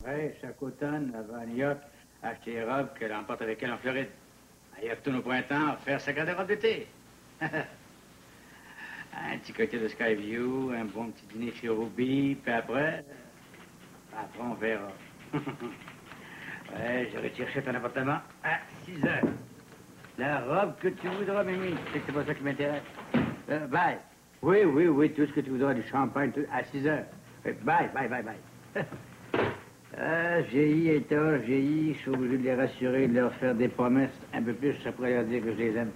Oui, chaque automne, avant New York, acheter les robes qu'elle emporte avec elle en Floride. Elle retourne au printemps faire sa garde-robe d'été. Un petit côté de Skyview, un bon petit dîner chez Ruby, puis après on verra. Ouais, je chercher ton appartement à 6 heures. La robe que tu voudras, Mimi. C'est que c'est pas ça qui m'intéresse. Bye. Oui, tout ce que tu voudras, du champagne, tout, à 6 heures. Bye. Vieilli, Hétor, vieilli, je suis obligé de les rassurer, de leur faire des promesses un peu plus, ça pourrait leur dire que je les aime.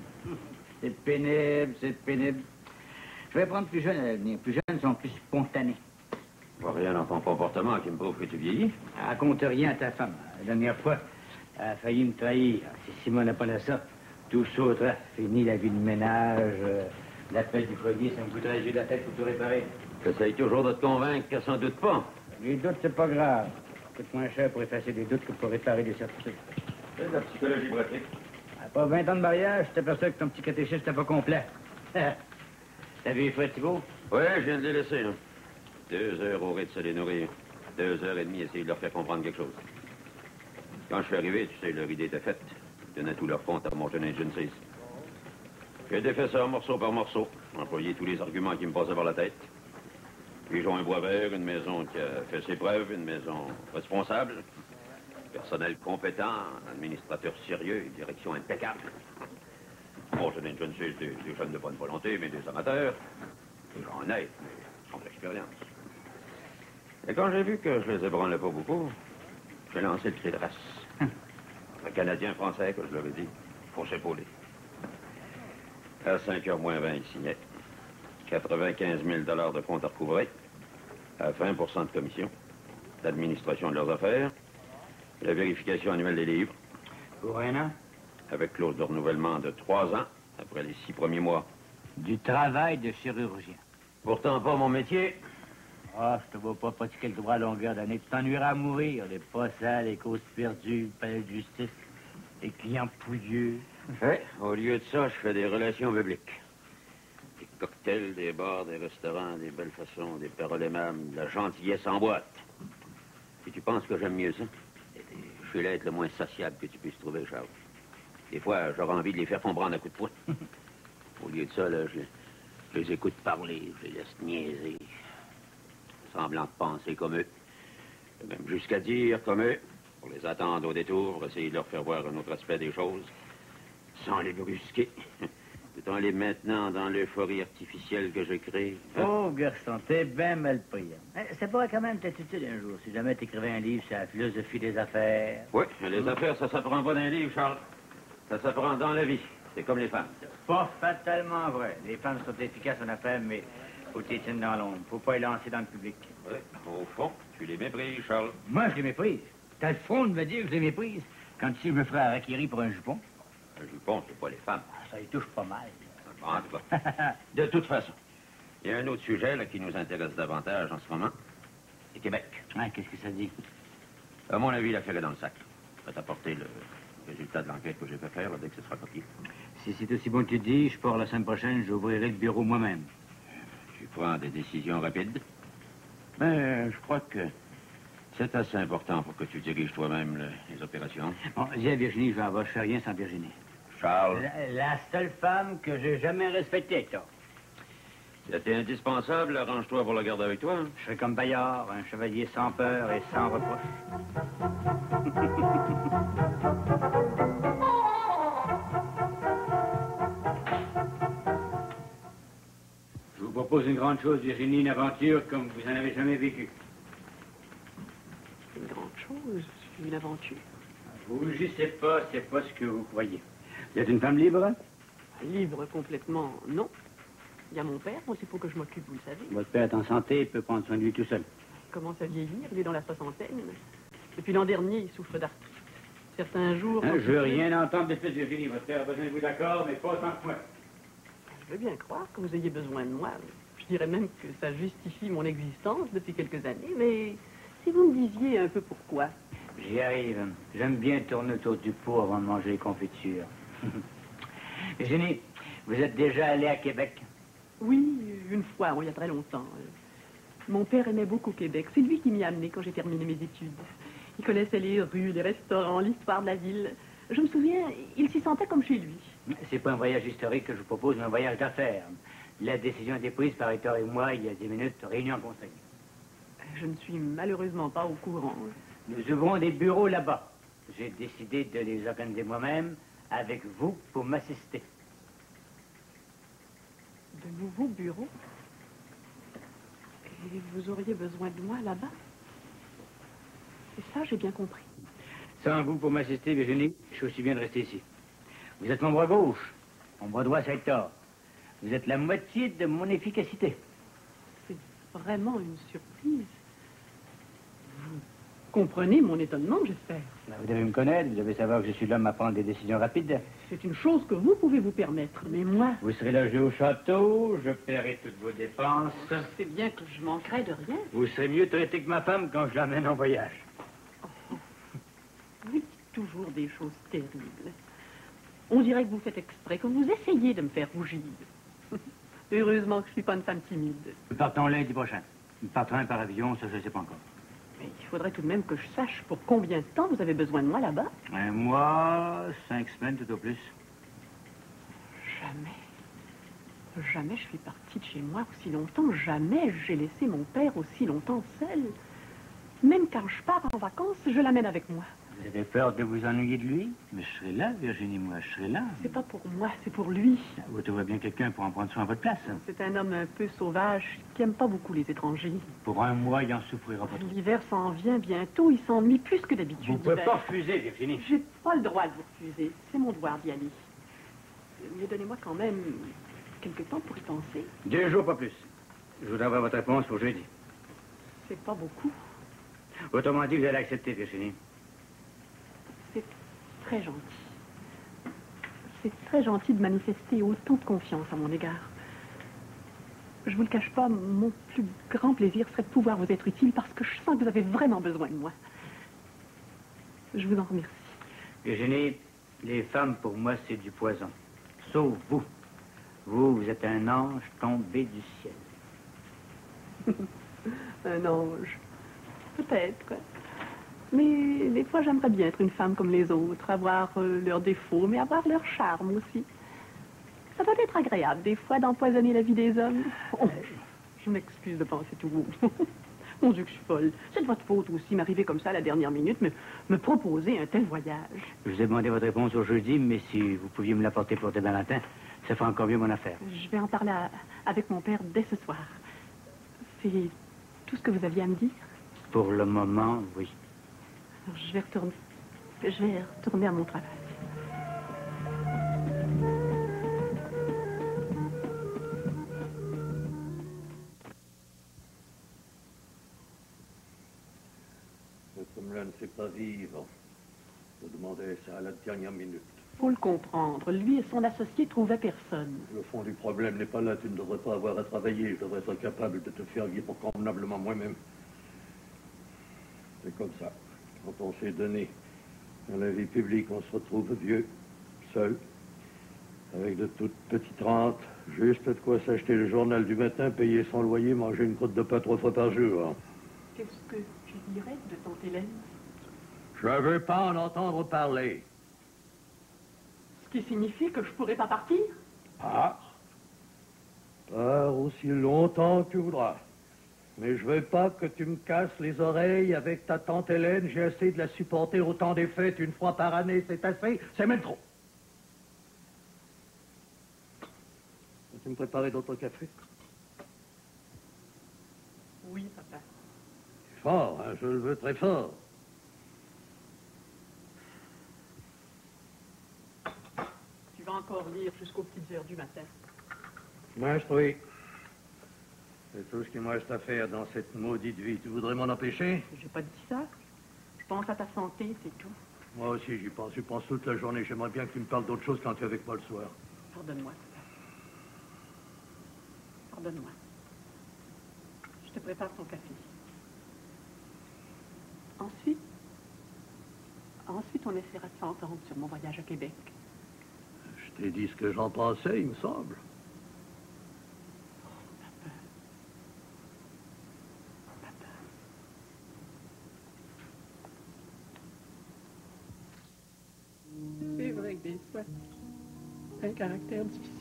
C'est pénible. Je vais prendre plus jeune à l'avenir. Plus jeunes sont plus spontanés. Je vois rien dans ton comportement qui me prouve que tu vieillis. Raconte rien à ta femme. La dernière fois, elle a failli me trahir. Si Simon n'a pas la ça, tout sautera. Fini la vie de ménage, l'appel du foyer, ça me coûterait les yeux de la tête pour tout réparer. J'essaye toujours de te convaincre qu'elle s'en doute pas. Les doutes, c'est pas grave. Ça coûte moins cher pour effacer des doutes que pour réparer des certitudes. C'est de la psychologie pratique. Pas 20 ans de mariage, je t'aperçois que ton petit catéchisme n'était pas complet. T'as vu les frères Thibault? Oui, je viens de les laisser, là. 2 heures au rythme de se les nourrir. 2 heures et demie, essayer de leur faire comprendre quelque chose. Quand je suis arrivé, tu sais, leur idée était faite. Ils donnaient tout leur compte à mon jeune agency. J'ai défait ça morceau par morceau, employé tous les arguments qui me passaient par la tête. Puis j'ai un bois vert, une maison qui a fait ses preuves, une maison responsable, personnel compétent, administrateur sérieux et direction impeccable. Mon jeune agency, des jeunes de bonne volonté, mais des amateurs. Des gens honnêtes, mais sans expérience. Et quand j'ai vu que je les ébranlais pas beaucoup, j'ai lancé le cri de race. Le Canadien-Français, que je leur ai dit, faut s'épauler. À 5h moins 20, ils signaient. 95 000 $ de compte à recouvrer, à 20 % de commission, l'administration de leurs affaires, la vérification annuelle des livres. Pour un an? Avec clause de renouvellement de 3 ans, après les 6 premiers mois. Du travail de chirurgien. Pourtant pas mon métier. Ah, je te vois pas pratiquer le droit à longueur d'année. Tu t'ennuieras à mourir. Les procès, les causes perdues, le palais de justice, les clients pouilleux. Ouais, au lieu de ça, je fais des relations publiques. Des cocktails, des bars, des restaurants, des belles façons, des paroles aimables, de la gentillesse en boîte. Et tu penses que j'aime mieux ça? Je suis l'être le moins sociable que tu puisses trouver, Charles. Des fois, j'aurais envie de les faire comprendre à coups de poing. Au lieu de ça, là, je les écoute parler, je les laisse niaiser. Semblant de penser comme eux. Et même jusqu'à dire comme eux, pour les attendre au détour, pour essayer de leur faire voir un autre aspect des choses, sans les brusquer. Tout en les maintenant dans l'euphorie artificielle que je crée. Oh, garçon, t'es bien mal pris. Ça pourrait quand même t'attitude un jour, si jamais t'écrivais un livre sur la philosophie des affaires. Oui, mais les affaires, ça s'apprend pas dans un livre, Charles. Ça s'apprend dans la vie. C'est comme les femmes. Pas fatalement vrai. Les femmes sont efficaces en affaires, mais faut les tiennes dans l'ombre. Faut pas les lancer dans le public. Oui, au fond, tu les méprises, Charles. Moi, je les méprise. T'as le front de me dire que je les méprise. Quand tu sais, je me ferais acquérir pour un jupon. Un jupon, c'est pas les femmes. Ça y touche pas mal. En tout cas. De toute façon, il y a un autre sujet là, qui nous intéresse davantage en ce moment. C'est Québec. Ah, qu'est-ce que ça dit? À mon avis, l'affaire est dans le sac. Je vais t'apporter le résultat de l'enquête que j'ai fait faire là, dès que ce sera copié. Si c'est aussi bon que tu dis, je pars la semaine prochaine, j'ouvrirai le bureau moi-même. Tu prends des décisions rapides? Mais je crois que c'est assez important pour que tu diriges toi-même les opérations. Bon, dis à Virginie, je vais avoir, je fais rien sans Virginie. Charles. La seule femme que j'ai jamais respectée, toi. C'était indispensable, arrange-toi pour la garder avec toi. Je serai comme Bayard, un chevalier sans peur et sans reproche. Je vous propose une grande chose, Virginie, une aventure comme vous n'en avez jamais vécu. Une grande chose, une aventure. Vous rougissez pas, c'est pas ce que vous croyez. Vous êtes une femme libre? Libre complètement, non. Il y a mon père, moi, c'est pour que je m'occupe, vous le savez. Votre père est en santé, il peut prendre soin de lui tout seul. Il commence à vieillir, il est dans la 60aine. Depuis l'an dernier, il souffre d'arthrite. Certains jours... Hein, je veux rien entendre de plus, Virginie. Votre père a besoin de vous d'accord, mais pas autant que moi. Je veux bien croire que vous ayez besoin de moi. Je dirais même que ça justifie mon existence depuis quelques années, mais si vous me disiez un peu pourquoi... J'y arrive. J'aime bien tourner autour du pot avant de manger les confitures. Virginie, vous êtes déjà allée à Québec? Oui, une fois, il y a très longtemps. Mon père aimait beaucoup Québec. C'est lui qui m'y a amené quand j'ai terminé mes études. Il connaissait les rues, les restaurants, l'histoire de la ville. Je me souviens, il s'y sentait comme chez lui. C'est pas un voyage historique que je vous propose, mais un voyage d'affaires. La décision a été prise par Hector et moi il y a 10 minutes, réunion en conseil. Je ne suis malheureusement pas au courant. Nous ouvrons des bureaux là-bas. J'ai décidé de les organiser moi-même, avec vous, pour m'assister. De nouveaux bureaux? Et vous auriez besoin de moi là-bas? C'est ça, j'ai bien compris. Sans vous pour m'assister, Virginie, je suis aussi bien de rester ici. Vous êtes mon bras gauche. Mon bras droit, c'est Hector. Vous êtes la moitié de mon efficacité. C'est vraiment une surprise. Vous comprenez mon étonnement, j'espère. Vous devez me connaître, vous devez savoir que je suis l'homme à prendre des décisions rapides. C'est une chose que vous pouvez vous permettre, mais moi... Vous serez logé au château, je paierai toutes vos dépenses. C'est bien que je manquerai de rien. Vous serez mieux traité que ma femme quand je l'emmène en voyage. Vous dites toujours des choses terribles. On dirait que vous faites exprès, que vous essayez de me faire rougir. Heureusement que je ne suis pas une femme timide. Nous partons lundi prochain. Par train, par avion, ça je ne sais pas encore. Mais il faudrait tout de même que je sache pour combien de temps vous avez besoin de moi là-bas. Un mois, 5 semaines tout au plus. Jamais. Jamais je suis partie de chez moi aussi longtemps. Jamais j'ai laissé mon père aussi longtemps seul. Même quand je pars en vacances, je l'amène avec moi. Vous avez peur de vous ennuyer de lui? Mais je serai là, Virginie, moi, je serai là. C'est pas pour moi, c'est pour lui. Vous trouvez bien quelqu'un pour en prendre soin à votre place. C'est un homme un peu sauvage qui aime pas beaucoup les étrangers. Pour un mois, il en souffrira pas trop. L'hiver s'en vient bientôt, il s'ennuie plus que d'habitude. Vous pouvez l'hiver. pas refuser, Virginie. J'ai pas le droit de vous refuser. C'est mon devoir d'y aller. Mais donnez-moi quand même quelque temps pour y penser. 2 jours, pas plus. Je voudrais avoir votre réponse pour jeudi. C'est pas beaucoup. Autrement dit, vous allez accepter, Virginie. C'est très gentil. C'est très gentil de manifester autant de confiance à mon égard. Je vous le cache pas, mon plus grand plaisir serait de pouvoir vous être utile parce que je sens que vous avez vraiment besoin de moi. Je vous en remercie. Virginie, les femmes, pour moi, c'est du poison. Sauf vous. Vous êtes un ange tombé du ciel. Un ange. Peut-être, quoi. Mais des fois, j'aimerais bien être une femme comme les autres, avoir leurs défauts, mais avoir leur charme aussi. Ça doit être agréable, des fois, d'empoisonner la vie des hommes. Oh, je m'excuse de penser tout haut. Mon Dieu, que je suis folle. C'est de votre faute aussi, m'arriver comme ça à la dernière minute, me proposer un tel voyage. Je vous ai demandé votre réponse au jeudi, mais si vous pouviez me l'apporter pour Saint Valentin, ça ferait encore mieux mon affaire. Je vais en parler avec mon père dès ce soir. C'est tout ce que vous aviez à me dire? Pour le moment, oui. Alors, je vais retourner à mon travail. Comme là ne sait pas vivre, je demandais ça à la dernière minute. Faut le comprendre. Lui et son associé trouvaient personne. Le fond du problème n'est pas là. Tu ne devrais pas avoir à travailler. Je devrais être capable de te faire vivre convenablement moi-même. C'est comme ça. Quand on s'est donné dans la vie publique, on se retrouve vieux, seul, avec de toutes petites rentes, juste de quoi s'acheter le journal du matin, payer son loyer, manger une croûte de pain 3 fois par jour. Qu'est-ce que tu dirais de tante Hélène? Je ne veux pas en entendre parler. Ce qui signifie que je pourrais pas partir? Pars. Pars aussi longtemps que tu voudras. Mais je veux pas que tu me casses les oreilles avec ta tante Hélène. J'ai assez de la supporter au temps des fêtes, une fois par année. C'est assez, c'est même trop. Peux-tu me préparer d'autres cafés? Oui, papa. Fort, hein, je le veux très fort. Tu vas encore lire jusqu'aux petites heures du matin. Oui. C'est tout ce qu'il me reste à faire dans cette maudite vie. Tu voudrais m'en empêcher? J'ai pas dit ça. Je pense à ta santé, c'est tout. Moi aussi, j'y pense. J'y pense toute la journée. J'aimerais bien que tu me parles d'autre chose quand tu es avec moi le soir. Pardonne-moi, papa. Pardonne-moi. Je te prépare ton café. Ensuite, on essaiera de s'entendre sur mon voyage à Québec. Je t'ai dit ce que j'en pensais, il me semble. Ouais. Un caractère difficile.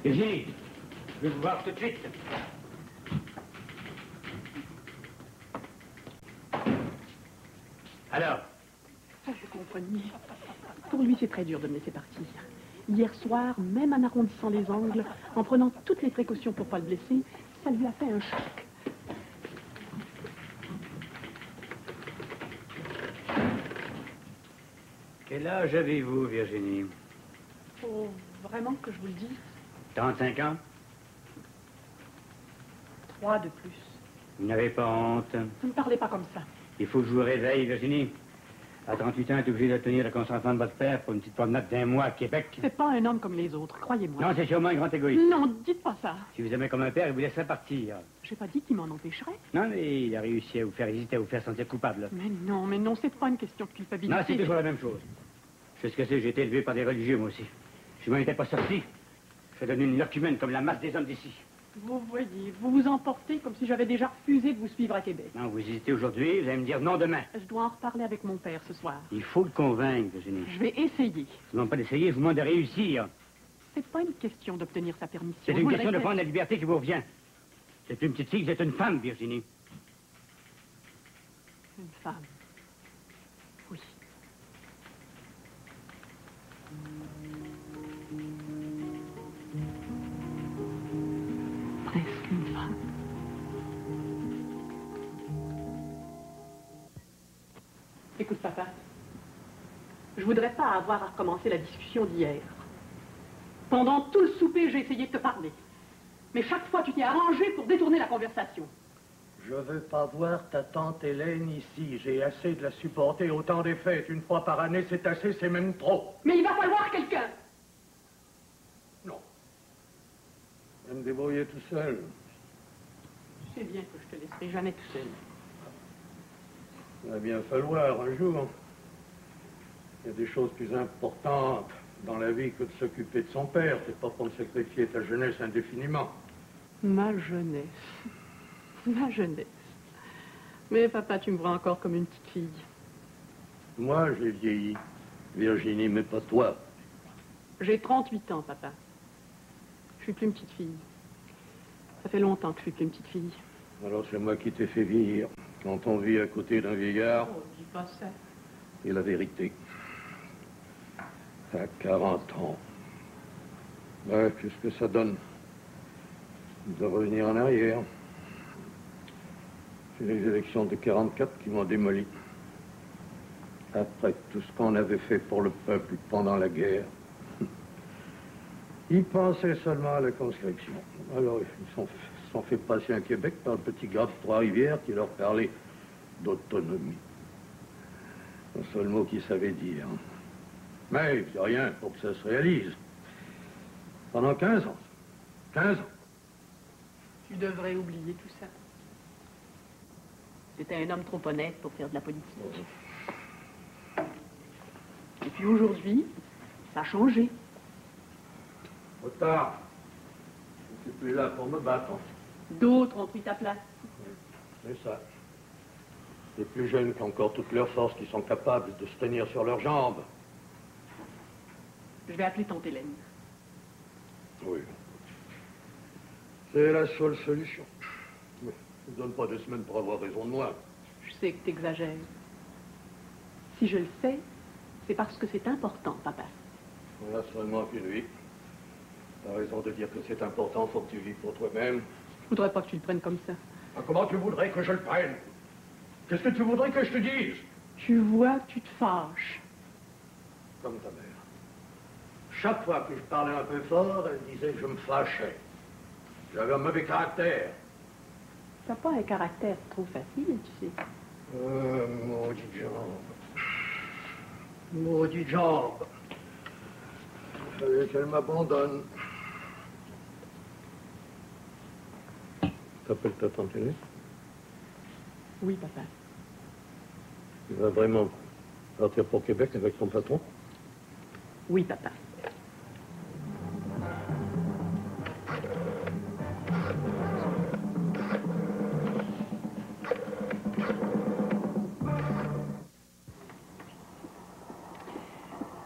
Virginie, je vais vous voir tout de suite. Alors? Ah, vous compreniez. Pour lui, c'est très dur de me laisser partir. Hier soir, même en arrondissant les angles, en prenant toutes les précautions pour ne pas le blesser, ça lui a fait un choc. Quel âge avez-vous, Virginie? Oh, vraiment que je vous le dise? 35 ans? 3 de plus. Vous n'avez pas honte? Ne me parlez pas comme ça. Il faut que je vous réveille, Virginie. À 38 ans, vous êtes obligé de tenir le consentement de votre père pour une petite promenade d'un mois à Québec. C'est pas un homme comme les autres, croyez-moi. Non, c'est sûrement un grand égoïste. Non, dites pas ça. Si vous aimez comme un père, il vous laisserait partir. J'ai pas dit qu'il m'en empêcherait. Non, mais il a réussi à vous faire hésiter, à vous faire sentir coupable. Mais non, c'est pas une question de culpabilité. Non, c'est toujours la même chose. Je sais ce que c'est, j'ai été élevé par des religieux, moi aussi. Si je m'en étais pas sorti, je serais devenu une locumène comme la masse des hommes d'ici. Vous voyez, vous vous emportez comme si j'avais déjà refusé de vous suivre à Québec. Non, vous hésitez aujourd'hui, vous allez me dire non demain. Je dois en reparler avec mon père ce soir. Il faut le convaincre, Virginie. Je vais essayer. Je ne demande pas d'essayer, je vous demande de réussir. C'est pas une question d'obtenir sa permission. C'est je une vous le question de répète. prendre la liberté qui vous revient. C'est une petite fille, c'est une femme, Virginie. Une femme. Oui. Presque une femme. Écoute, papa. Je voudrais pas avoir à recommencer la discussion d'hier. Pendant tout le souper, j'ai essayé de te parler. Mais chaque fois, tu t'es arrangé pour détourner la conversation. Je veux pas voir ta tante Hélène ici. J'ai assez de la supporter au temps des fêtes. Une fois par année, c'est assez, c'est même trop. Mais il va falloir quelqu'un. Non. Je vais me débrouiller tout seul. Tu sais bien que je te laisserai jamais tout seul. Il va bien falloir un jour. Il y a des choses plus importantes dans la vie que de s'occuper de son père. C'est pas pour me sacrifier ta jeunesse indéfiniment. Ma jeunesse. Ma jeunesse. Mais papa, tu me vois encore comme une petite fille. Moi, j'ai vieilli. Virginie, mais pas toi. J'ai 38 ans, papa. Je suis plus une petite fille. Ça fait longtemps que je suis plus une petite fille. Alors c'est moi qui t'ai fait vieillir. Quand on vit à côté d'un vieillard, Oh, dis pas ça. c'est la vérité. À 40 ans. Ouais, qu'est-ce que ça donne de revenir en arrière? C'est les élections de 44 qui m'ont démoli. Après tout ce qu'on avait fait pour le peuple pendant la guerre. Ils pensaient seulement à la conscription. Alors, ils sont fait passer à Québec par le petit gars de Trois-Rivières qui leur parlait d'autonomie. Le seul mot qu'ils savaient dire. Mais il n'y a rien pour que ça se réalise. Pendant 15 ans. 15 ans. Tu devrais oublier tout ça. C'était un homme trop honnête pour faire de la politique. Et puis aujourd'hui, ça a changé. Trop tard. Je ne suis plus là pour me battre. D'autres ont pris ta place. C'est ça. Les plus jeunes qui ont encore toutes leurs forces, qui sont capables de se tenir sur leurs jambes. Je vais appeler tante Hélène. Oui. C'est la seule solution. Mais je ne donne pas 2 semaines pour avoir raison de moi. Je sais que t'exagères. Si je le sais, c'est parce que c'est important, papa. Voilà seulement qu'une vie. T'as raison de dire que c'est important, faut que tu vives pour toi-même. Je voudrais pas que tu le prennes comme ça. Ah, comment tu voudrais que je le prenne? Qu'est-ce que tu voudrais que je te dise? Tu vois, tu te fâches. Comme ta mère. Chaque fois que je parlais un peu fort, elle disait que je me fâchais. J'avais un mauvais caractère. T'as pas un caractère trop facile, tu sais. Maudit jambe. Maudit jambe. Il fallait qu'elle m'abandonne. T'appelles ta tante Hélène? Oui, papa. Tu vas vraiment Partir pour Québec avec ton patron? Oui, papa.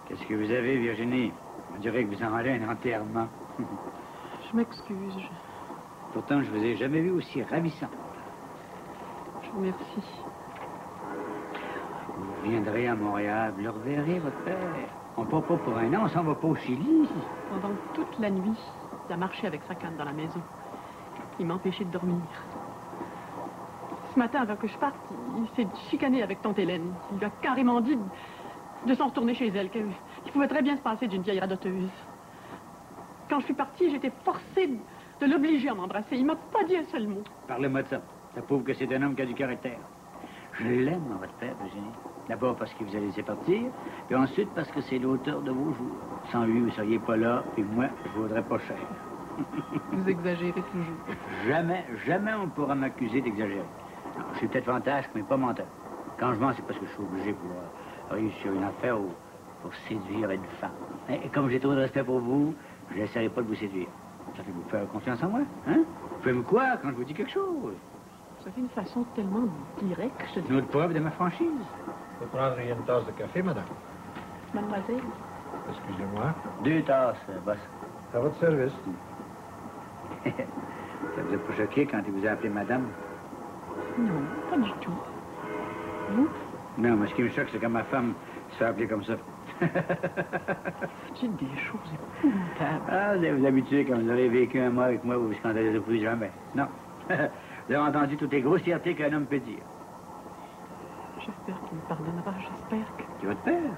Qu'est-ce que vous avez, Virginie? On dirait que vous en allez à un enterrement. Je m'excuse. Pourtant, je vous ai jamais vu aussi ravissant. Je vous remercie. Vous reviendrez à Montréal, vous le reverrez, votre père. On part pas pour un an, on s'en va pas au Chili. Pendant toute la nuit, il a marché avec sa canne dans la maison. Il m'a empêché de dormir. Ce matin, avant que je parte, il s'est chicané avec tante Hélène. Il lui a carrément dit de s'en retourner chez elle, qu'il pouvait très bien se passer d'une vieille radoteuse. Quand je suis partie, j'étais forcée de l'obliger à m'embrasser. Il m'a pas dit un seul mot. Parlez-moi de ça. Ça prouve que c'est un homme qui a du caractère. Je l'aime, votre père, Virginie. D'abord parce qu'il vous a laissé partir, puis ensuite parce que c'est l'auteur de vos jours. Sans lui, vous ne seriez pas là, puis moi, je ne vaudrais pas cher. Vous exagérez toujours. Jamais on pourra m'accuser d'exagérer. Non, je suis peut-être fantasque, mais pas menteur. Quand je mens, c'est parce que je suis obligé pour réussir une affaire ou pour séduire une femme. Et comme j'ai trop de respect pour vous, je n'essaierai pas de vous séduire. Ça fait vous faire confiance en moi, hein? Vous faites quoi quand je vous dis quelque chose? Ça fait une façon tellement directe. Une autre preuve de ma franchise. Vous prendriez une tasse de café, madame? Mademoiselle, Excusez-moi. 2 tasses, boss. À votre service. Ça vous a pas choqué quand il vous a appelé madame? non, pas du tout. Vous? Non, mais ce qui me choque, c'est quand ma femme se fait appeler comme ça. Vous dites des choses épouvantables. Ah, vous allez vous habituer quand vous aurez vécu un mois avec moi, vous vous scandalisez plus jamais. Non. Vous avez entendu toutes les grossièretés qu'un homme peut dire. J'espère qu'il me pardonnera, j'espère que... C'est votre père.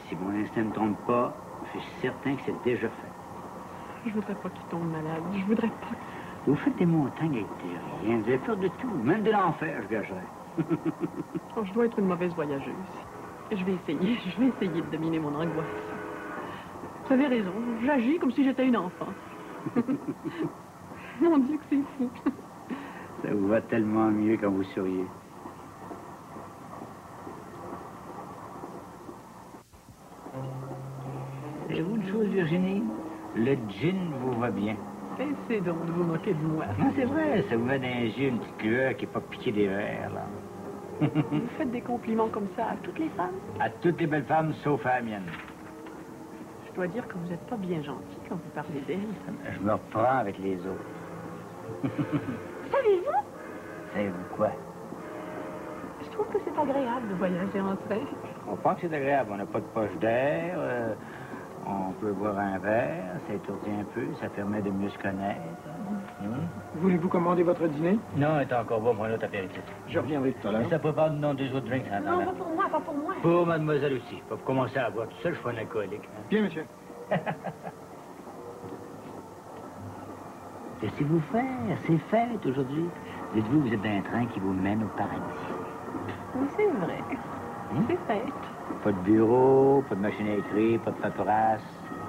Si mon instinct ne me trompe pas, je suis certain que c'est déjà fait. Je voudrais pas qu'il tombe malade. Je voudrais pas... Vous faites des montagnes avec des riens. Vous allez faire de tout, même de l'enfer, je gagerais. Oh, je dois être une mauvaise voyageuse. Je vais essayer de dominer mon angoisse. Vous avez raison, j'agis comme si j'étais une enfant. Mon Dieu que c'est fou. Ça vous va tellement mieux quand vous souriez. Savez-vous une chose, Virginie? Le gin vous va bien. Cessez donc de vous moquer de moi. Non, c'est vrai, ça vous met dans les yeux une petite lueur qui n'est pas piquée des verres, là. Vous faites des compliments comme ça à toutes les femmes? À toutes les belles femmes, sauf à la mienne. Je dois dire que vous n'êtes pas bien gentil quand vous parlez d'elle. Je me reprends avec les autres. Savez-vous? Savez-vous quoi? Je trouve que c'est agréable de voyager en train. On pense que c'est agréable. On n'a pas de poche d'air. On peut boire un verre. Ça étourdit un peu. Ça permet de mieux se connaître. Voulez-vous commander votre dîner? Non, elle est encore bon pour un autre apéritif. Je reviendrai tout à l'heure. Mais ça prépare non des autres drinks. Hein, Non, pas pour moi, pas pour moi. pour mademoiselle aussi. Pour commencer à boire tout seul, je suis pas un alcoolique. Hein. Bien, monsieur. Laissez-vous faire. C'est fête aujourd'hui. Dites-vous, vous êtes dans un train qui vous mène au paradis. Oui, c'est vrai. C'est fête. Pas de bureau, pas de machine à écrire, pas de paperasse.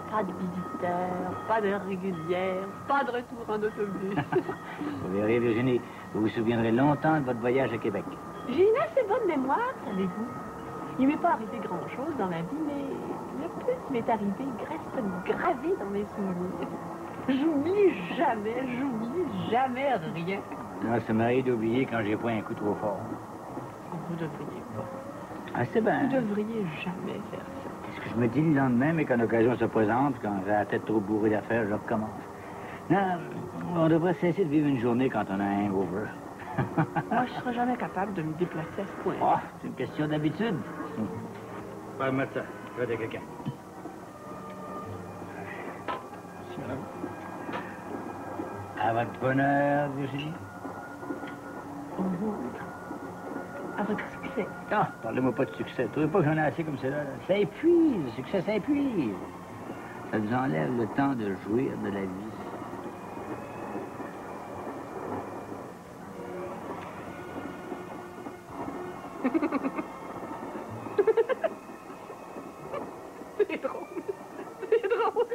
Pas de visiteurs, pas d'heure régulière, pas de retour en autobus. Vous verrez, Virginie, vous vous souviendrez longtemps de votre voyage à Québec. J'ai une assez bonne mémoire, savez-vous. Il m'est pas arrivé grand-chose dans la vie, mais le peu qui m'est arrivé reste gravé dans mes souvenirs. J'oublie jamais rien. Non, ça m'arrive d'oublier quand j'ai pris un coup trop fort. Vous devriez pas. Ah, c'est bien. Vous devriez jamais faire ça. C'est ce que je me dis le lendemain, mais quand l'occasion se présente, quand j'ai la tête trop bourrée d'affaires, je recommence. Non, on devrait cesser de vivre une journée quand on a un hangover. Moi, je serais jamais capable de me déplacer à ce point. Oh, c'est une question d'habitude. Parle-moi de ça. Je vais de quelqu'un. Merci, madame. À votre bonheur, Virginie. Au vôtre. À votre succès. Ah, parlez-moi pas de succès. Trouvez pas que j'en ai assez comme ça, là. Ça épuise, le succès, ça épuise. Ça nous enlève le temps de jouir de la vie. C'est drôle. C'est drôle.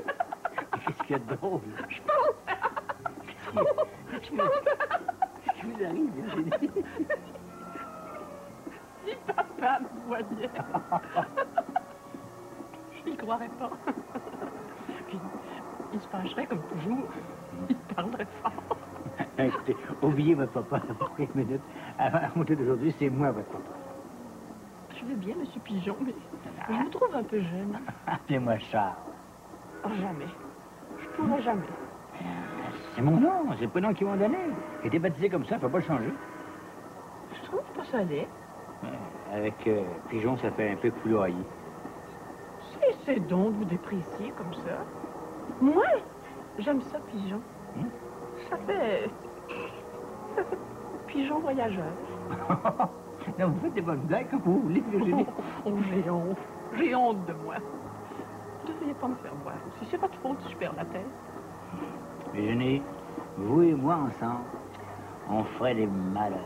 Qu'est-ce qu'il y a de drôle? Je pense. Qu'est-ce qui vous arrive, Virginie? Si papa me voyait. Je n'y croirais pas. Puis, il se fâcherait comme toujours. Il parlerait fort. Écoutez, oubliez votre papa pour quelques minutes. À compter d'aujourd'hui, c'est moi votre papa. Je vais bien, monsieur Pigeon, mais je me trouve un peu jeune. Appelez-moi Charles. Oh, jamais. Je pourrais jamais. C'est mon nom, c'est le prénom qu'ils m'ont donné. J'ai été baptisé comme ça, faut pas le changer. Je trouve pas ça laid. Avec Pigeon, ça fait un peu couloyer. Cessez donc de vous déprécier comme ça. Moi, j'aime ça, Pigeon. Ça fait Pigeon voyageur. Non, vous faites des bonnes blagues comme vous voulez, Virginie. Oh, j'ai honte. J'ai honte de moi. Vous ne devriez pas me faire voir. Si c'est votre faute si je perds la tête. Virginie, vous et moi ensemble, on ferait des malheurs.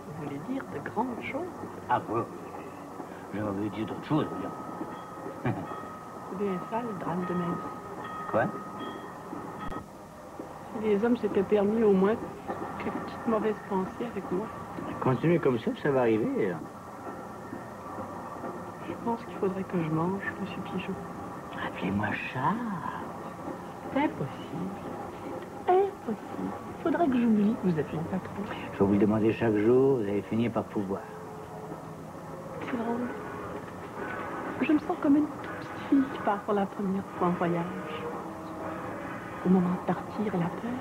Vous voulez dire de grandes choses? Ah bon? J'ai envie de dire d'autres choses, bien. C'est bien ça, le drame de ma vie. Quoi? Si les hommes s'étaient permis au moins quelques petites mauvaises pensées avec moi, Continuez comme ça va arriver. Là. je pense qu'il faudrait que je mange, monsieur Pigeon. Appelez-moi Charles. C'est impossible. Impossible. Il faudrait que j'oublie que vous êtes mon patron. Je vais vous le demander chaque jour, vous allez finir par pouvoir. C'est drôle. Je me sens comme une toute petite fille qui part pour la première fois en voyage. Au moment de partir, elle a peur.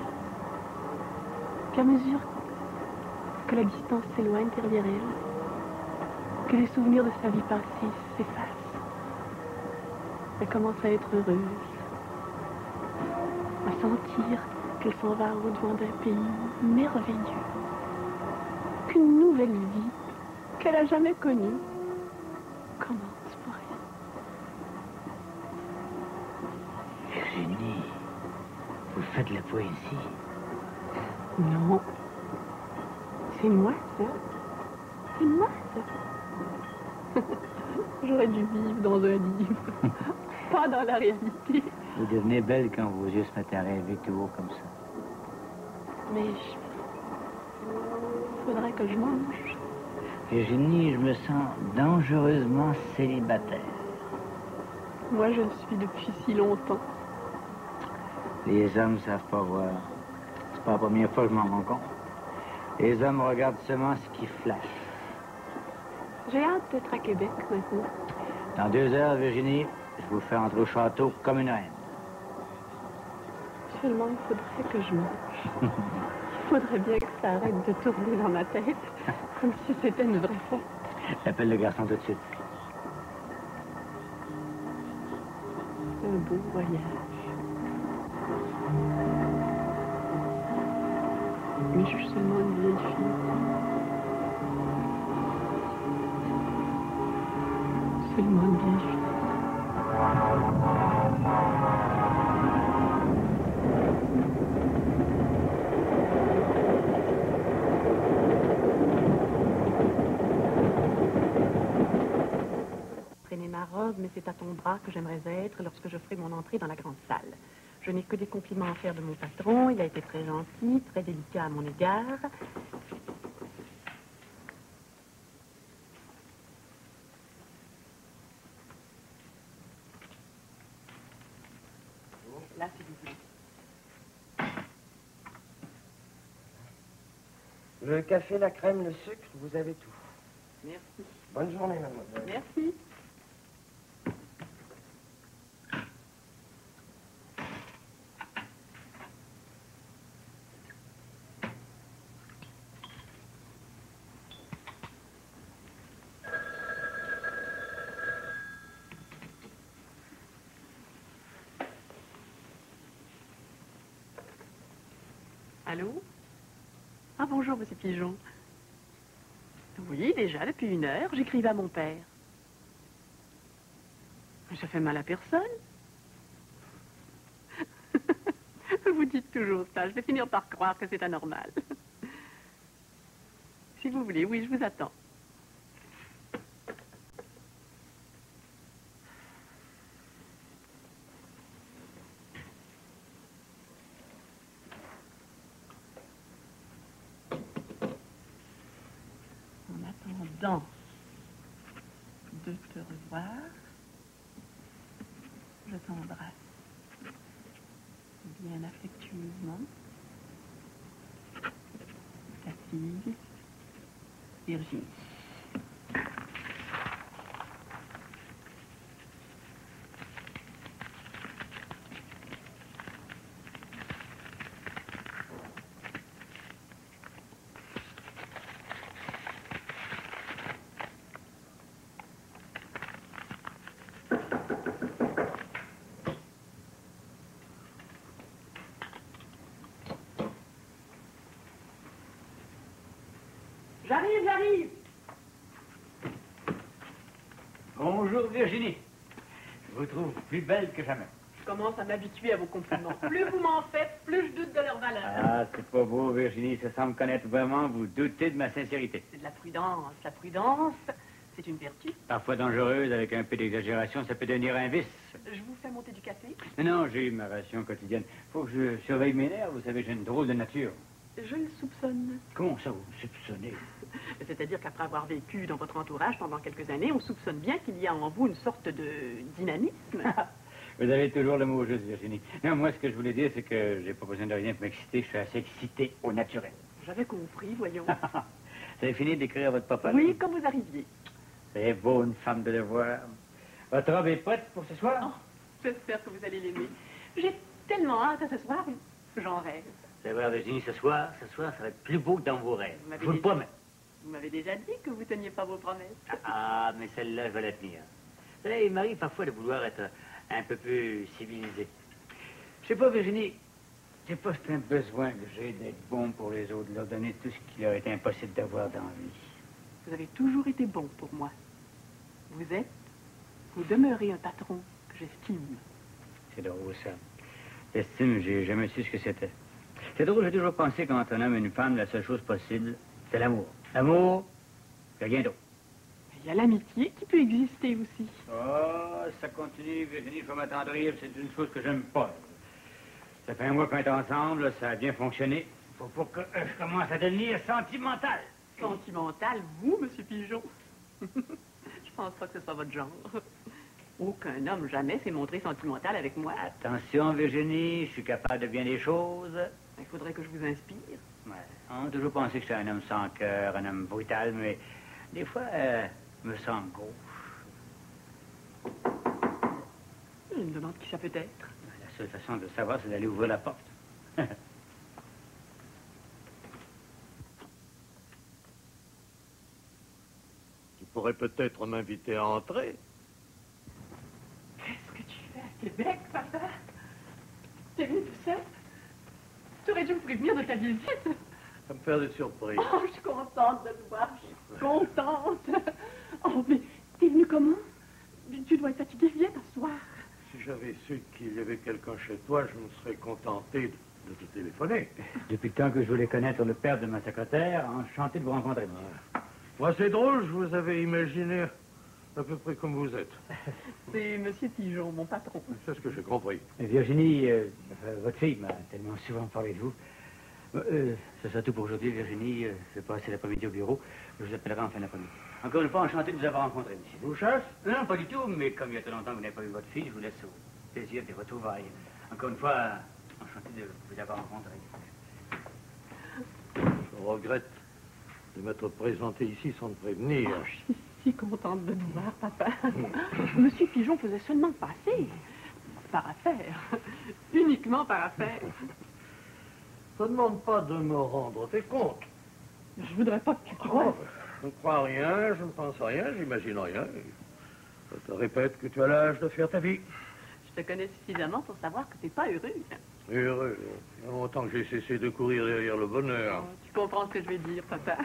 Puis à mesure que la distance s'éloigne derrière elle, que les souvenirs de sa vie passée s'effacent, elle commence à être heureuse, à sentir qu'elle s'en va au-devant d'un pays merveilleux, qu'une nouvelle vie qu'elle n'a jamais connue commence pour elle. Virginie, vous faites de la poésie. Non. C'est moi, ça. C'est moi, ça. J'aurais dû vivre dans un livre, pas dans la réalité. Vous devenez belle quand vos yeux se mettent à rêver tout haut comme ça. Mais faudrait que je mange. Virginie, je me sens dangereusement célibataire. Moi, je le suis depuis si longtemps. Les hommes ne savent pas voir. C'est pas la première fois que je m'en rends compte. Les hommes regardent seulement ce qui flash. J'ai hâte d'être à Québec maintenant. Dans 2 heures, Virginie, je vous fais entrer au château comme une reine. Seulement, il faudrait que je mange. Il faudrait bien que ça arrête de tourner dans ma tête, comme si c'était une vraie fête. J'appelle le garçon tout de suite. C'est un beau voyage. Mais je suis seulement une vieille fille. Seulement une vieille fille. Traîner ma robe, mais c'est à ton bras que j'aimerais être lorsque je ferai mon entrée dans la grande salle. Je n'ai que des compliments à faire de mon patron. Il a été très gentil, très délicat à mon égard. Là, s'il vous plaît. Le café, la crème, le sucre, vous avez tout. Merci. Bonne journée, mademoiselle. Merci. Allô? Ah, bonjour, monsieur Pigeon. Oui, déjà, depuis 1 heure, j'écrivais à mon père. Mais ça fait mal à personne. Vous dites toujours ça. Je vais finir par croire que c'est anormal. Si vous voulez, oui, je vous attends. En attendant de te revoir. Je t'embrasse. Bien affectueusement. Ta fille, Virginie. J'arrive. Bonjour Virginie. Je vous trouve plus belle que jamais. Je commence à m'habituer à vos compliments. Plus vous m'en faites, plus je doute de leur valeur. Ah, c'est pas beau Virginie, ça semble connaître vraiment, vous doutez de ma sincérité. C'est de la prudence. La prudence, c'est une vertu. Parfois dangereuse, avec un peu d'exagération, ça peut devenir un vice. Je vous fais monter du café. Mais non, j'ai ma ration quotidienne. Faut que je surveille mes nerfs, vous savez, j'ai une drôle de nature. Je le soupçonne. Comment ça, vous soupçonnez? C'est-à-dire qu'après avoir vécu dans votre entourage pendant quelques années, on soupçonne bien qu'il y a en vous une sorte de dynamisme. Vous avez toujours le mot juste, Virginie. Non, moi, ce que je voulais dire, c'est que j'ai pas besoin de rien pour m'exciter. Je suis assez excité au naturel. J'avais compris, voyons. Vous avez fini d'écrire à votre papa? Oui, quand vous arriviez. C'est beau, une femme de le voir. Votre robe est prête pour ce soir? Oh, j'espère que vous allez l'aimer. J'ai tellement hâte à ce soir, j'en rêve. Vous allez voir, Virginie, ce soir, ça va être plus beau que dans vos rêves. Vous m'avez Je vous le déjà- promets. Vous m'avez déjà dit que vous teniez pas vos promesses. Ah, mais celle-là, je vais la tenir. Vous savez, il m'arrive parfois de vouloir être un peu plus civilisé. Je sais pas, Virginie, j'ai pas un besoin que j'ai d'être bon pour les autres, de leur donner tout ce qu'il leur est impossible d'avoir dans la vie. Vous avez toujours été bon pour moi. Vous demeurez un patron que j'estime. C'est drôle, ça. L'estime, j'ai jamais su ce que c'était. C'est drôle, j'ai toujours pensé qu'entre un homme et une femme, la seule chose possible, c'est l'amour. L'amour, rien d'autre. Il y a l'amitié qui peut exister aussi. Oh, ça continue, Virginie, je vais m'attendrir, c'est une chose que j'aime pas. Ça fait un mois qu'on est ensemble, ça a bien fonctionné. Faut pas que je commence à devenir sentimental. Sentimental, vous, monsieur Pigeon? Je pense pas que ce soit votre genre. Aucun homme jamais s'est montré sentimental avec moi. Attention, Virginie, je suis capable de bien des choses. Il faudrait que je vous inspire. Ouais. On a toujours pensé que j'étais un homme sans cœur, un homme brutal, mais des fois, je me sens gauche. Je me demande qui ça peut être. La seule façon de le savoir, c'est d'aller ouvrir la porte. Tu pourrais peut-être m'inviter à entrer. Qu'est-ce que tu fais à Québec, papa? T'es venu tout seul? Tu aurais dû me prévenir de ta visite. Ça me fait des surprises. Oh, je suis contente de te voir. Je suis contente. Oh, mais t'es venu comment? Tu dois être fatigué. Viens t'asseoir. Si j'avais su qu'il y avait quelqu'un chez toi, je me serais contenté de te téléphoner. Depuis le temps que je voulais connaître le père de ma secrétaire, enchanté de vous rencontrer. Moi, c'est drôle, je vous avais imaginé à peu près comme vous êtes. C'est monsieur Pigeon, mon patron. C'est ce que j'ai compris. Virginie, votre fille m'a tellement souvent parlé de vous. Ce sera tout pour aujourd'hui, Virginie. Je vais passer l'après-midi au bureau. Je vous appellerai en fin d'après-midi. Encore une fois, enchanté de vous avoir rencontré, monsieur. Vous chasse? Non, pas du tout, mais comme il y a très longtemps que vous n'avez pas vu votre fille, je vous laisse au plaisir des retrouvailles. Encore une fois, enchanté de vous avoir rencontré. Je regrette de m'être présenté ici sans te prévenir. Oh, je suis si contente de vous voir, papa. Monsieur Pigeon faisait seulement passer. Par affaire. Uniquement par affaire. Je ne demande pas de me rendre tes comptes. Je voudrais pas que tu Oh, croies. je ne crois rien, je ne pense rien, j'imagine rien. Je te répète que tu as l'âge de faire ta vie. Je te connais suffisamment pour savoir que t'es pas heureux. Heureux. Il y a longtemps que j'ai cessé de courir derrière le bonheur. Oh, tu comprends ce que je vais dire, papa.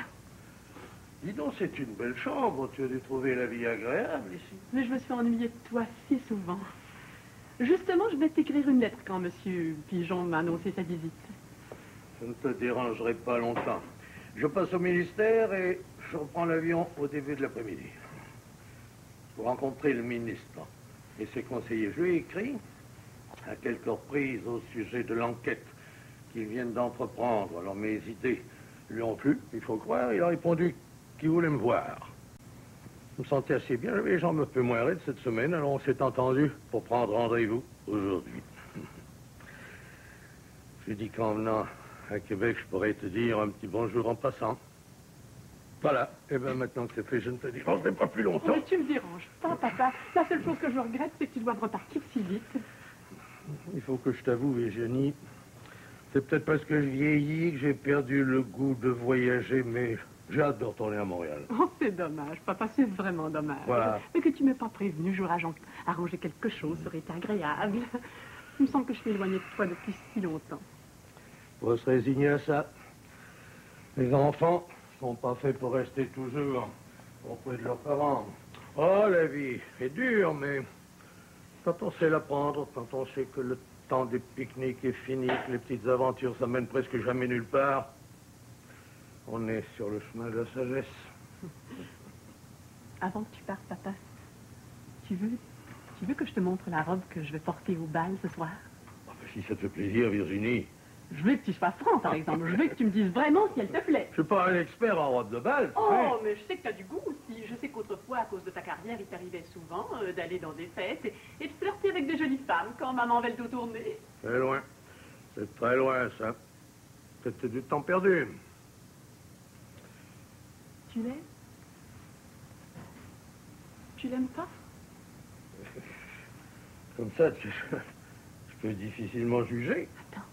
Dis donc, c'est une belle chambre. Tu as dû trouver la vie agréable ici. Mais je me suis ennuyée de toi si souvent. Justement, je vais t'écrire une lettre quand monsieur Pigeon m'a annoncé sa visite. Je ne te dérangerai pas longtemps. Je passe au ministère et je reprends l'avion au début de l'après-midi. Pour rencontrer le ministre et ses conseillers. Je lui ai écrit à quelques reprises au sujet de l'enquête qu'ils viennent d'entreprendre. Alors mes idées lui ont plu, il faut croire. Il a répondu qu'il voulait me voir. me sentais assez bien. J'avais les jambes un peu moins raides cette semaine, alors on s'est entendu pour prendre rendez-vous aujourd'hui. J'ai dit qu'en venant à Québec, je pourrais te dire un petit bonjour en passant. Voilà. Et bien maintenant que c'est fait, je ne te dérangerai pas plus longtemps. Mais tu me déranges pas, papa. La seule chose que je regrette, c'est que tu dois repartir si vite. Il faut que je t'avoue, Virginie, c'est peut-être parce que je vieillis que j'ai perdu le goût de voyager, mais j'ai hâte de retourner à Montréal. Oh, c'est dommage, papa, c'est vraiment dommage. Voilà. Mais que tu m'aies pas prévenu, j'aurais arrangé quelque chose, ça aurait été agréable. Il me semble que je suis éloignée de toi depuis si longtemps. Faut se résigner à ça. Les enfants sont pas faits pour rester toujours auprès de leurs parents. Oh, la vie est dure, mais quand on sait l'apprendre, quand on sait que le temps des pique-niques est fini, que les petites aventures ça mène presque jamais nulle part, on est sur le chemin de la sagesse. Avant que tu partes, papa, tu veux que je te montre la robe que je vais porter au bal ce soir? Ah, ben, si ça te fait plaisir, Virginie. Je veux que tu sois franc, par exemple. Je veux que tu me dises vraiment si elle te plaît. Je suis pas un expert en robe de bal. Oh, mais je sais que tu as du goût aussi. Je sais qu'autrefois, à cause de ta carrière, il t'arrivait souvent d'aller dans des fêtes et de flirter avec des jolies femmes quand maman avait le dos tourné. C'est loin. C'est très loin, ça. C'était du temps perdu. Tu l'aimes? Tu l'aimes pas? Comme ça, je peux difficilement juger. Attends.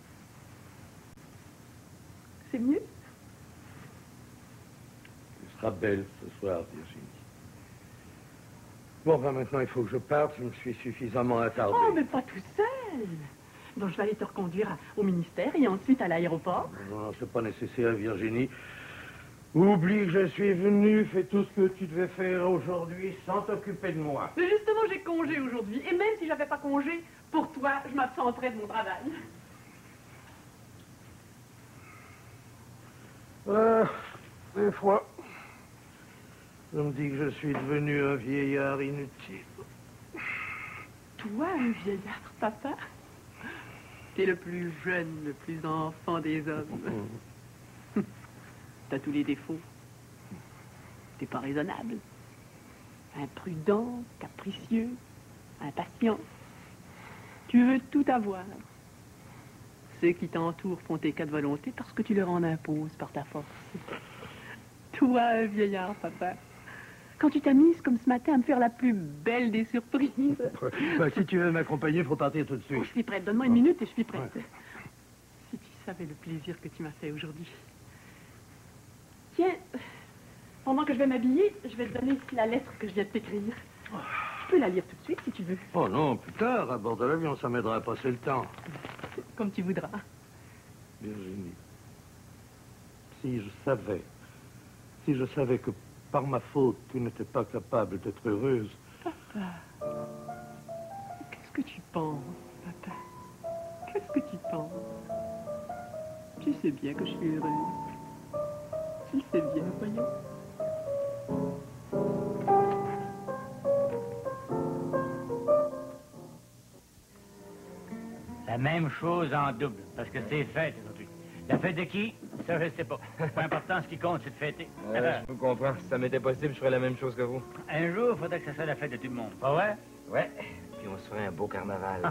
C'est mieux? Tu seras belle ce soir, Virginie. Bon, ben maintenant, il faut que je parte. Je me suis suffisamment attardé. Oh, mais pas tout seul. Bon, je vais aller te reconduire au ministère et ensuite à l'aéroport. Non, c'est pas nécessaire, Virginie. Oublie que je suis venu. Fais tout ce que tu devais faire aujourd'hui sans t'occuper de moi. Mais justement, j'ai congé aujourd'hui. Et même si j'avais pas congé, pour toi, je m'absenterais de mon travail. Des fois, je me dis que je suis devenu un vieillard inutile. Toi, un vieillard, papa? T'es le plus jeune, le plus enfant des hommes. T'as tous les défauts. T'es pas raisonnable. Imprudent, capricieux, impatient. Tu veux tout avoir. Ceux qui t'entourent font tes cas de volonté parce que tu leur en imposes par ta force. Toi, un vieillard, papa. Quand tu t'amuses comme ce matin à me faire la plus belle des surprises. Ben, si tu veux m'accompagner, il faut partir tout de suite. Oh, je suis prête. Donne-moi une minute et je suis prête. Ouais. Si tu savais le plaisir que tu m'as fait aujourd'hui. Tiens, pendant que je vais m'habiller, je vais te donner ici la lettre que je viens de t'écrire. Tu peux la lire tout de suite si tu veux. Oh non, plus tard, à bord de l'avion, ça m'aidera à passer le temps. Comme tu voudras. Virginie, si je savais que par ma faute, tu n'étais pas capable d'être heureuse. Papa, qu'est-ce que tu penses, papa? Qu'est-ce que tu penses? Tu sais bien que je suis heureuse. Tu sais bien, voyons. La même chose en double, parce que c'est fête aujourd'hui. La fête de qui? Ça, je sais pas. Pas important, ce qui compte, c'est de fêter. Je vous comprends. Si ça m'était possible, je ferais la même chose que vous. Un jour, il faudrait que ça soit la fête de tout le monde. Pas vrai? Ouais. Puis on se ferait un beau carnaval.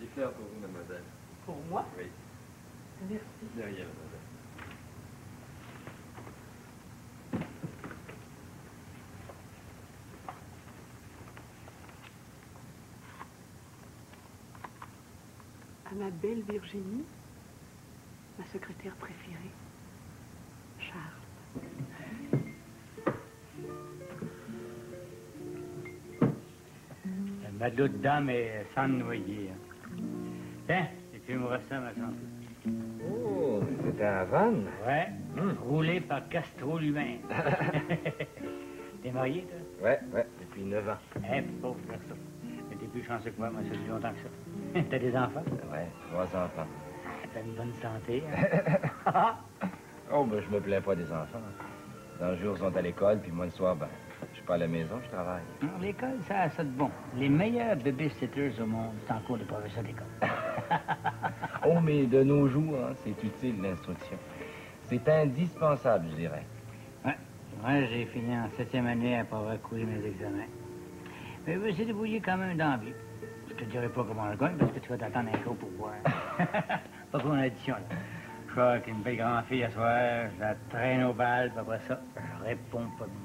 Des fleurs pour vous, mademoiselle. Pour moi? Oui. Merci. De rien, mademoiselle. À ma belle Virginie, ma secrétaire préférée, Charles. Le matelot de dame est sans noyer. Tiens, et tu me ressens ma santé. Oh, c'était un van? Ouais, roulé par Castro lui-même. T'es marié, toi? Ouais, depuis 9 ans. Pauvre garçon. Mais t'es plus chanceux que moi, ça fait longtemps que ça. T'as des enfants? Ouais, 3 enfants. t'as une bonne santé. Oh, ben, je me plains pas des enfants. Dans le jour, ils sont à l'école, puis moi, le soir, ben, je suis pas à la maison, je travaille. L'école, ça a ça de bon. Les meilleurs babysitters au monde, c'est encore des professeurs d'école. Oh, mais de nos jours, hein, c'est utile, l'instruction. C'est indispensable, je dirais. Ouais. Moi, j'ai fini en 7e année après avoir couru mes examens. Mais je me suis débrouillé quand même dans la vie. Je te dirai pas comment on le gagne, parce que tu vas t'attendre un cours pour voir. Pas pour une addition, là. Je crois avec une belle grande fille à soir, je la traîne au bal, puis après ça, je réponds pas de nouvelles.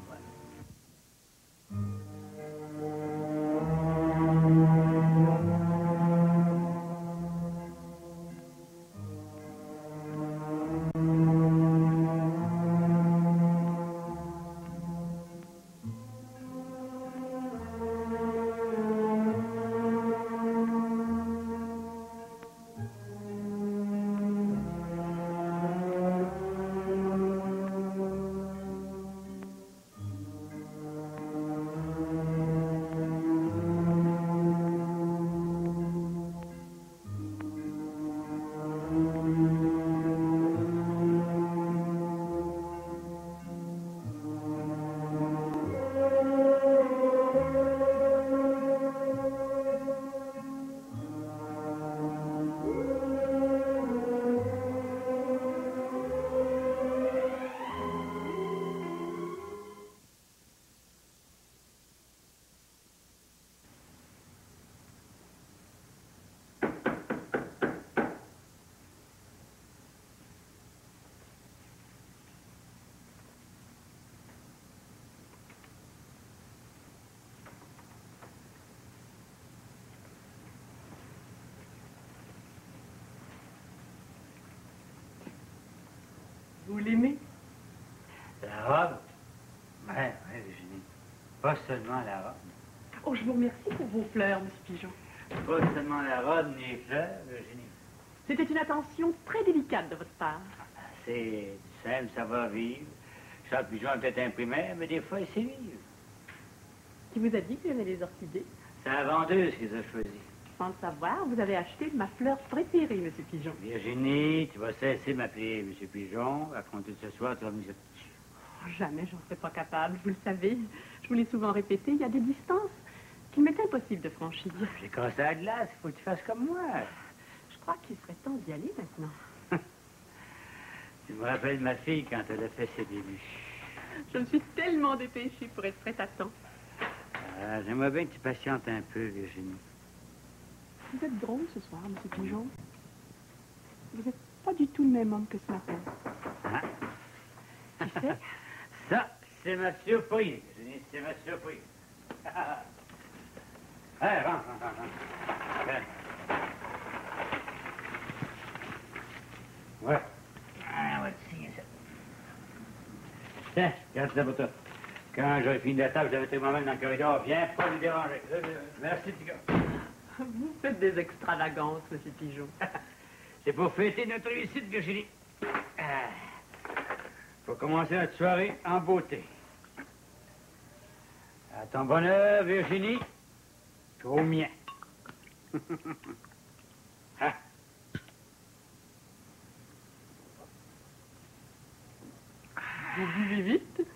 Vous l'aimez? La robe? Ouais, Virginie. Pas seulement la robe. Oh, je vous remercie pour vos fleurs, monsieur Pigeon. Pas seulement la robe ni les fleurs, Virginie. C'était une attention très délicate de votre part. C'est simple, ça va vivre. Charles Pigeon est peut-être imprimé, mais des fois, il sait vivre. Qui vous a dit que j'aimais les orchidées? C'est la vendeuse qui les a choisis. Sans le savoir, vous avez acheté ma fleur préférée, monsieur Pigeon. Virginie, tu vas cesser de m'appeler M. Pigeon. À compter de ce soir, tu vas me dire... Oh, jamais, j'en serais pas capable, vous le savez. Je vous l'ai souvent répété, il y a des distances qu'il m'est impossible de franchir. J'ai cassé la glace, il faut que tu fasses comme moi. Je crois qu'il serait temps d'y aller maintenant. Tu me rappelles ma fille quand elle a fait ses débuts. Je me suis tellement dépêchée pour être prête à temps. J'aimerais bien que tu patientes un peu, Virginie. Vous êtes drôle ce soir, monsieur Pigeon. Vous n'êtes pas du tout le même homme que ce matin. Hein? Qui c'est? Ça, c'est ma surprise, Virginie, c'est ma surprise. Allez, rentre. Allez. Ouais. Ah, on va te signer ça. Tiens, garde ça pour toi. Quand j'aurai fini la table, je vais mettre moi-même dans le corridor. Viens pas nous déranger. Merci, petit gars. Vous faites des extravagances, monsieur Pigeon. C'est pour fêter notre réussite, Virginie. Faut commencer notre soirée en beauté. À ton bonheur, Virginie. Au mien. Ah. Vous buvez vite?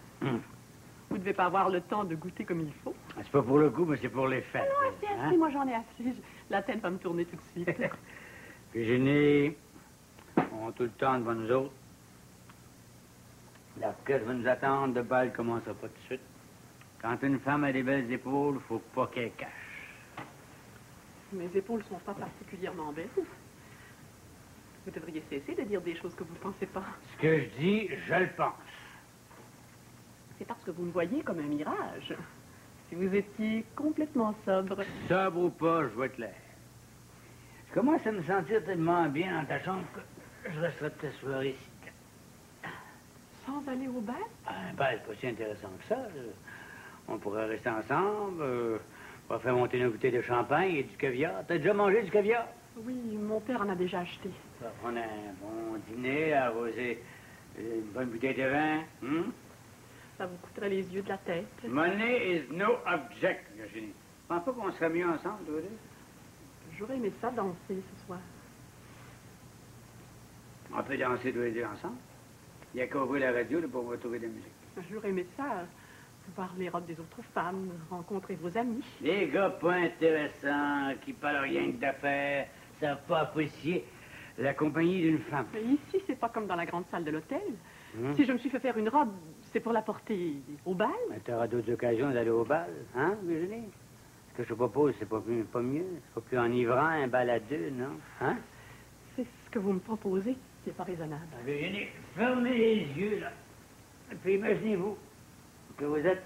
Vous ne devez pas avoir le temps de goûter comme il faut. C'est pas pour le goût, mais c'est pour les fêtes. Ah non, assez, assez, moi j'en ai assez. La tête va me tourner tout de suite. Virginie, on a tout le temps devant nous autres. L'orchestre va nous attendre, le bal commencera pas tout de suite. Quand une femme a des belles épaules, faut pas qu'elle cache. Mes épaules sont pas particulièrement belles. Vous devriez cesser de dire des choses que vous ne pensez pas. Ce que je dis, je le pense. C'est parce que vous me voyez comme un mirage. Si vous étiez complètement sobre... Sobre ou pas, je vais te l'air. Je commence à me sentir tellement bien dans ta chambre que je resterai ta soirée ici. Sans aller au bal? Un bal pas si intéressant que ça. On pourrait rester ensemble, on va faire monter une bouteille de champagne et du caviar. T'as déjà mangé du caviar? Oui, mon père en a déjà acheté. On a un bon dîner, arroser une bonne bouteille de vin. Ça vous coûterait les yeux de la tête. Money is no object, Virginie. Je pense pas qu'on serait mieux ensemble, toi deux? J'aurais aimé ça danser ce soir. peut danser tous les deux ensemble. Il y a qu'à ouvrir la radio là, pour vous trouver de la musique. J'aurais aimé ça, voir les robes des autres femmes, rencontrer vos amis. Les gars pas intéressants, qui parlent rien que d'affaires, savent pas apprécier la compagnie d'une femme. Mais ici, c'est pas comme dans la grande salle de l'hôtel. Si je me suis fait faire une robe, c'est pour la porter au bal. Mais t'auras d'autres occasions d'aller au bal, hein, Virginie? Ce que je te propose, c'est pas mieux. C'est pas plus enivrant, un bal à deux, non? Hein? C'est ce que vous me proposez qui n'est pas raisonnable. Virginie, fermez les yeux, là. Et puis imaginez-vous que vous êtes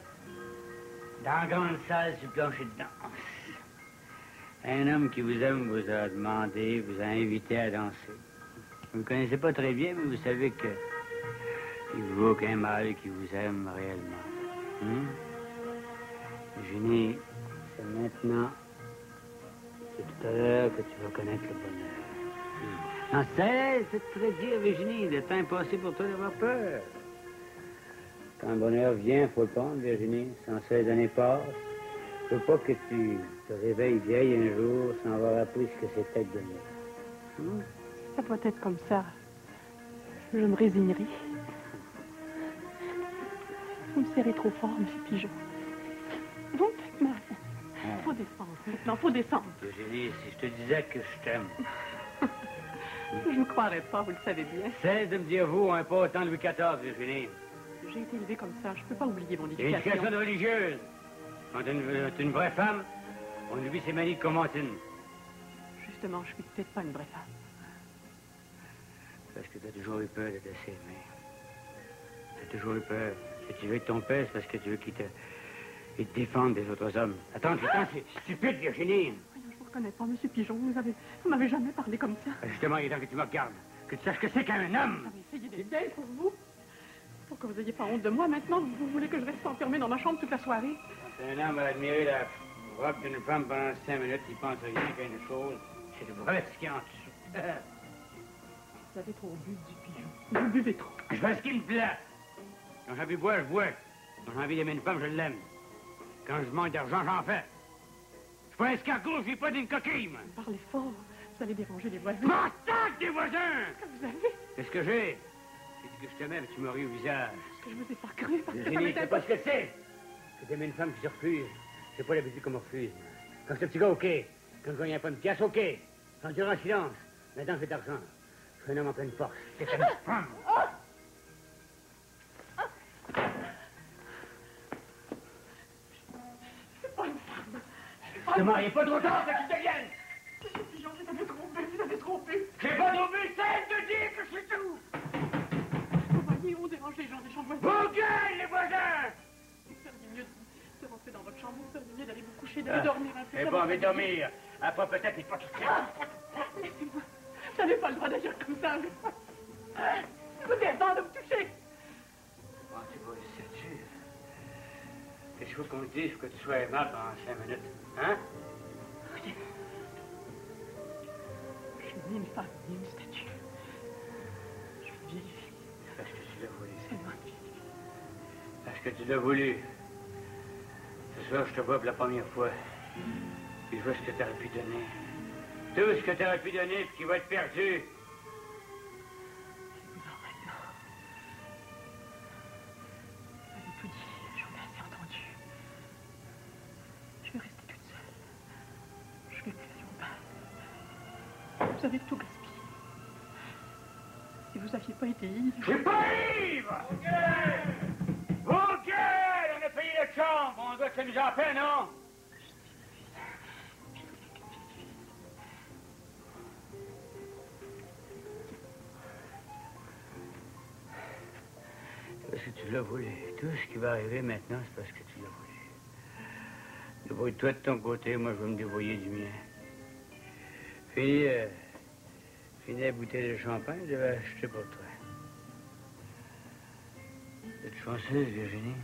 dans la grande salle sur le plancher de danse. Un homme qui vous aime vous a demandé, vous a invité à danser. Vous ne le connaissez pas très bien, mais vous savez que il ne vaut aucun mal qui vous aime réellement. Virginie, c'est maintenant, c'est tout à l'heure que tu vas connaître le bonheur. Non, c'est de te dire, Virginie, le temps est passé pour toi d'avoir peur. Quand le bonheur vient, il faut le prendre, Virginie. 116 années passent. Il ne faut pas que tu te réveilles vieille un jour sans avoir appris ce que c'était que bonheur. Ça doit être comme ça. Je me résignerai. Vous me serrez trop fort, monsieur Pigeon. Donc, maintenant, faut descendre. Maintenant, faut descendre. Virginie, si je te disais que je t'aime. Je ne croirais pas, vous le savez bien. Cesse de me dire vous, hein, pas autant de Louis XIV, Virginie. J'ai été élevée comme ça, je ne peux pas oublier mon éducation. L'éducation de religieuse. Quand tu es une vraie femme, on oublie ses manies de commentine. Justement, je suis peut-être pas une vraie femme. Parce que tu as toujours eu peur de te laisser aimer. Tu as toujours eu peur. Si tu veux que ton père, c'est parce que tu veux qu'il te défende des autres hommes. Attends, c'est stupide, Virginie. Je ne vous reconnais pas, monsieur Pigeon. Vous m'avez jamais parlé comme ça. Justement, il est temps que tu me regardes. Que tu saches que c'est qu'un homme. J'avais essayé d'être belle pour vous. Pour que vous n'ayez pas honte de moi. Maintenant, vous voulez que je reste enfermée dans ma chambre toute la soirée. C'est un homme à admirer la robe d'une femme pendant 5 minutes. Il pense rien qu'à une chose. C'est de vrai ce qu'il y a en dessous. Vous avez trop bu du Pigeon. Vous buvez trop. Je fais ce qui me plaît. Quand j'ai envie de boire, je bois. Quand j'ai envie d'aimer une femme, je l'aime. Quand je manque d'argent, j'en fais. Je suis pas un escargot, je suis pas d'une coquille, moi. Parlez fort. Vous allez déranger les voisins. M'attaque des voisins! Qu'est-ce que vous avez? Qu'est-ce que j'ai? C'est que je t'aimais, mais tu m'as ri au visage. Parce que je vous ai pas cru, parce que ça Virginie, m'était c'est pas ce que c'est. C'est d'aimer une femme qui se refuse. C'est pas l'habitude qu'on me refuse. Quand c'est un petit gars, OK. Quand je gagne pas une pièce, OK. Quand je dirai en silence. Maintenant, j'ai d'argent. Je suis un homme en pleine force. C'est une femme. C'est pas une femme. Ne mariez pas trop tard, c'est qu'ils deviennent. Monsieur Pigeon, vous avez trop bu, vous avez trop bu. J'ai pas trop bu, cesse de dire que je suis tout. Vous voyez, on dérange les gens des chambres voisines. Vos gueules, les voisins! Vous feriez mieux de rentrer dans votre chambre, vous feriez mieux d'aller vous coucher, d'aller dormir un peu. J'ai pas envie de dormir. Après, peut-être, il faut que Laissez-moi. Vous n'avez pas le droit d'agir comme ça. Vous avez le droit de me toucher. Oh, tu vois, c'est dur. Il faut qu'on te dise que tu sois aimable en 5 minutes. Hein? Regardez. Je suis ni une femme, ni une statue. Je suis une vieille fille. Parce que tu l'as voulu. C'est moi qui. Parce que tu l'as voulu. Ce soir, je te vois pour la première fois. Puis je vois ce que tu aurais pu donner. Tout ce que tu aurais pu donner, puis qui va être perdu. Vous avez tout dit, j'en ai assez entendu. Je vais rester toute seule. Je vais plus aller au bal. Vous avez tout gaspillé. Si vous n'aviez pas été ivre... Je suis pas ivre! OK! On a payé notre chambre. On doit s'amuser en paix, non? Parce que tu l'as voulu. Tout ce qui va arriver maintenant, c'est parce que tu l'as voulu. Débrouille-toi de ton côté, moi je vais me débrouiller du mien. Finis la bouteille de champagne, je vais acheter pour toi. Vous êtes chanceuse, Virginie.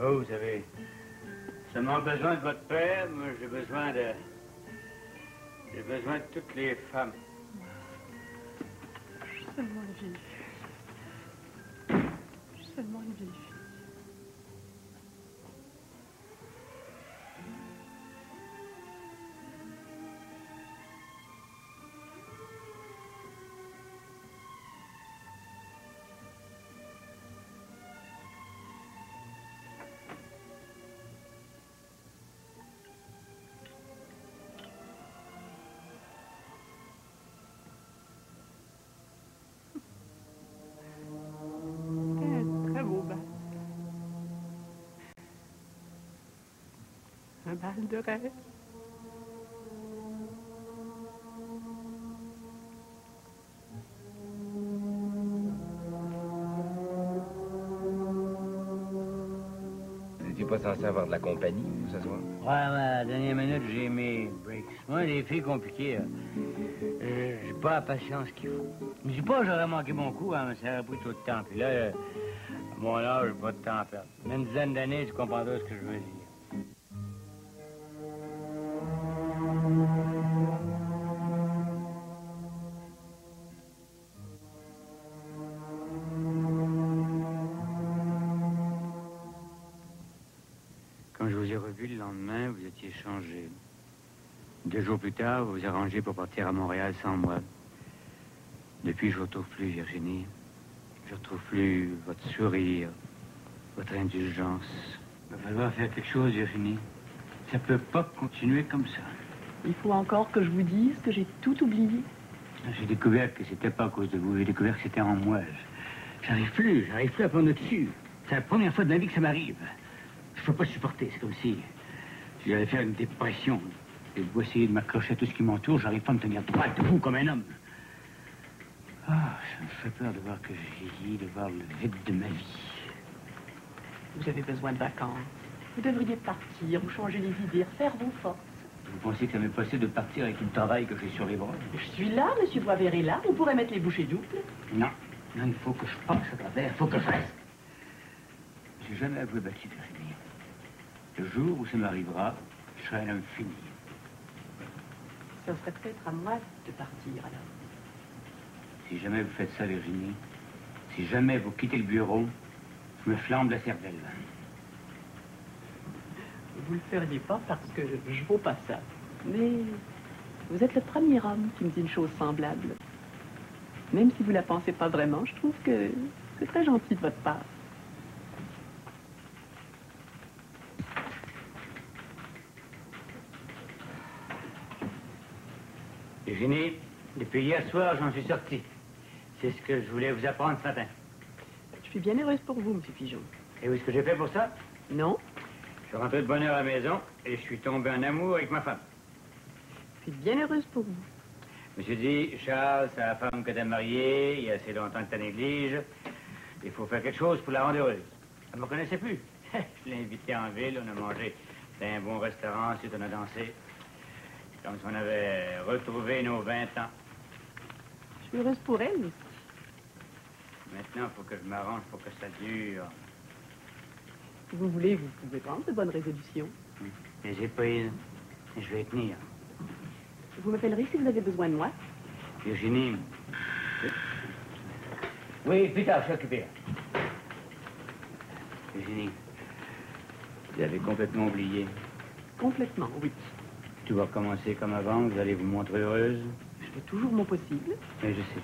Oh, vous avez seulement besoin de votre père, moi j'ai besoin de toutes les femmes. Je suis seulement une vieille fille. Je suis seulement une vieille fille. journal de rêve. Vous n'étiez pas censé avoir de la compagnie ce soir? Ouais, à la dernière minute, j'ai mes breaks. Moi, les filles compliquées, j'ai pas la patience qu'il faut. Je dis pas que j'aurais manqué mon coup, hein, mais ça aurait pris tout le temps. Puis là, à mon âge, j'ai pas de temps à perdre. Même une dizaine d'années, tu comprendras ce que je veux dire. Quand je vous ai revu le lendemain, vous étiez changé. 2 jours plus tard, vous vous arrangez pour partir à Montréal sans moi. Depuis, je ne retrouve plus Virginie. Je ne retrouve plus votre sourire, votre indulgence. Il va falloir faire quelque chose, Virginie. Ça peut pas continuer comme ça. Il faut encore que je vous dise que j'ai tout oublié. J'ai découvert que c'était pas à cause de vous. J'ai découvert que c'était en moi. J'arrive plus à prendre dessus. C'est la première fois de ma vie que ça m'arrive. Je peux pas supporter. C'est comme si j'allais faire une dépression. J'ai beau essayer de m'accrocher à tout ce qui m'entoure, j'arrive pas à me tenir droit debout comme un homme. Ah, ça me fait peur de voir que je vieillis, de voir le vide de ma vie. Vous avez besoin de vacances. Vous devriez partir, vous changer les idées, refaire vos forces. Vous pensez que ça m'est possible de partir avec tout le travail que j'ai sur les bras? Je suis là, monsieur Boisvert est là. On pourrait mettre les bouchées doubles. Non, non, il faut que je passe à travers, il faut que je reste. J'ai jamais avoué battu Virginie. Le jour où ça m'arrivera, je serai un homme fini. Ça serait peut-être à moi de partir, alors. Si jamais vous faites ça, Virginie, si jamais vous quittez le bureau, je me flambe la cervelle. Vous le feriez pas parce que je vaux pas ça. Mais vous êtes le premier homme qui me dit une chose semblable. Même si vous la pensez pas vraiment, je trouve que c'est très gentil de votre part. Virginie, depuis hier soir, j'en suis sorti. C'est ce que je voulais vous apprendre ce matin. Je suis bien heureuse pour vous, monsieur Pigeon. Et où est-ce que j'ai fait pour ça? Non? Je suis rentré de bonne heure à la maison et je suis tombé en amour avec ma femme. Je suis bien heureuse pour vous. Je me suis dit, Charles, c'est la femme que t'as mariée, il y a assez longtemps que t'as néglige. Il faut faire quelque chose pour la rendre heureuse. Elle ne me connaissait plus. Je l'ai invitée en ville, on a mangé dans un bon restaurant, ensuite on a dansé. Comme si on avait retrouvé nos 20 ans. Je suis heureuse pour elle aussi. Maintenant, il faut que je m'arrange pour que ça dure. Si vous voulez, vous pouvez prendre de bonnes résolutions. Mais j'ai prises et je vais y tenir. Vous m'appellerez si vous avez besoin de moi. Virginie. Oui, plus tard, je suis occupé. Virginie, vous avez complètement oublié. Complètement, oui. Tout va recommencer comme avant, vous allez vous montrer heureuse. Je fais toujours mon possible. Oui, je sais.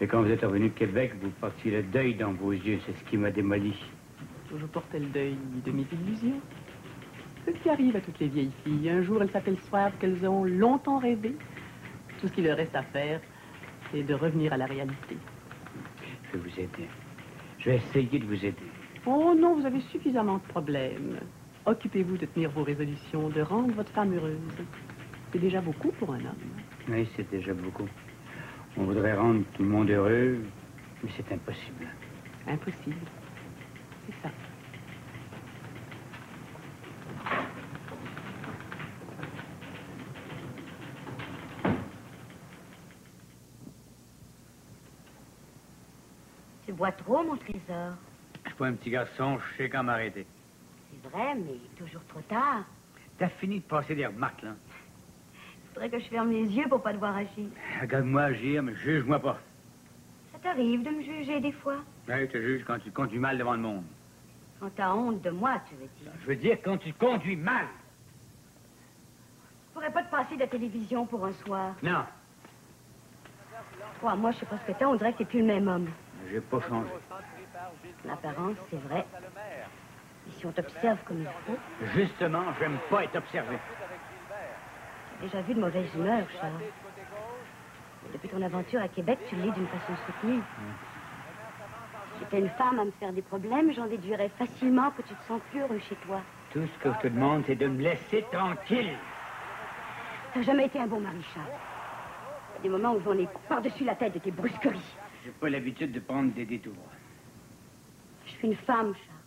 Et quand vous êtes revenu de Québec, vous portiez le deuil dans vos yeux. C'est ce qui m'a démoli. Je portais le deuil de mes illusions. C'est ce qui arrive à toutes les vieilles filles. Un jour, elles s'aperçoivent qu'elles ont longtemps rêvé. Tout ce qu'il leur reste à faire, c'est de revenir à la réalité. Je vais vous aider. Je vais essayer de vous aider. Oh non, vous avez suffisamment de problèmes. Occupez-vous de tenir vos résolutions, de rendre votre femme heureuse. C'est déjà beaucoup pour un homme. Oui, c'est déjà beaucoup. On voudrait rendre tout le monde heureux, mais c'est impossible. Impossible. C'est ça. Tu bois trop, mon trésor. Je suis pas un petit garçon, je sais quand m'arrêter. C'est vrai, mais toujours trop tard. T'as fini de passer des remarques, là. Faudrait que je ferme les yeux pour pas te voir agir. Regarde-moi agir, mais juge-moi pas. Ça t'arrive de me juger des fois? Oui, je te juge quand tu conduis mal devant le monde. Quand t'as honte de moi, tu veux dire. Je veux dire quand tu conduis mal. Tu pourrais pas te passer de la télévision pour un soir. Non, Moi, je sais pas ce que t'as, on dirait que t'es plus le même homme. j'ai pas changé. L'apparence, c'est vrai. Et si on t'observe comme il faut, Justement, j'aime pas être observé. t'as déjà vu de mauvaise humeur, Charles. Mais depuis ton aventure à Québec, tu l'es d'une façon soutenue. Si j'étais une femme à me faire des problèmes, j'en déduirais facilement que tu te sens plus heureux chez toi. Tout ce que je te demande, c'est de me laisser tranquille. T'as jamais été un bon mari, Charles. Il y a des moments où j'en ai par-dessus la tête de tes brusqueries. J'ai pas l'habitude de prendre des détours. Je suis une femme, Charles.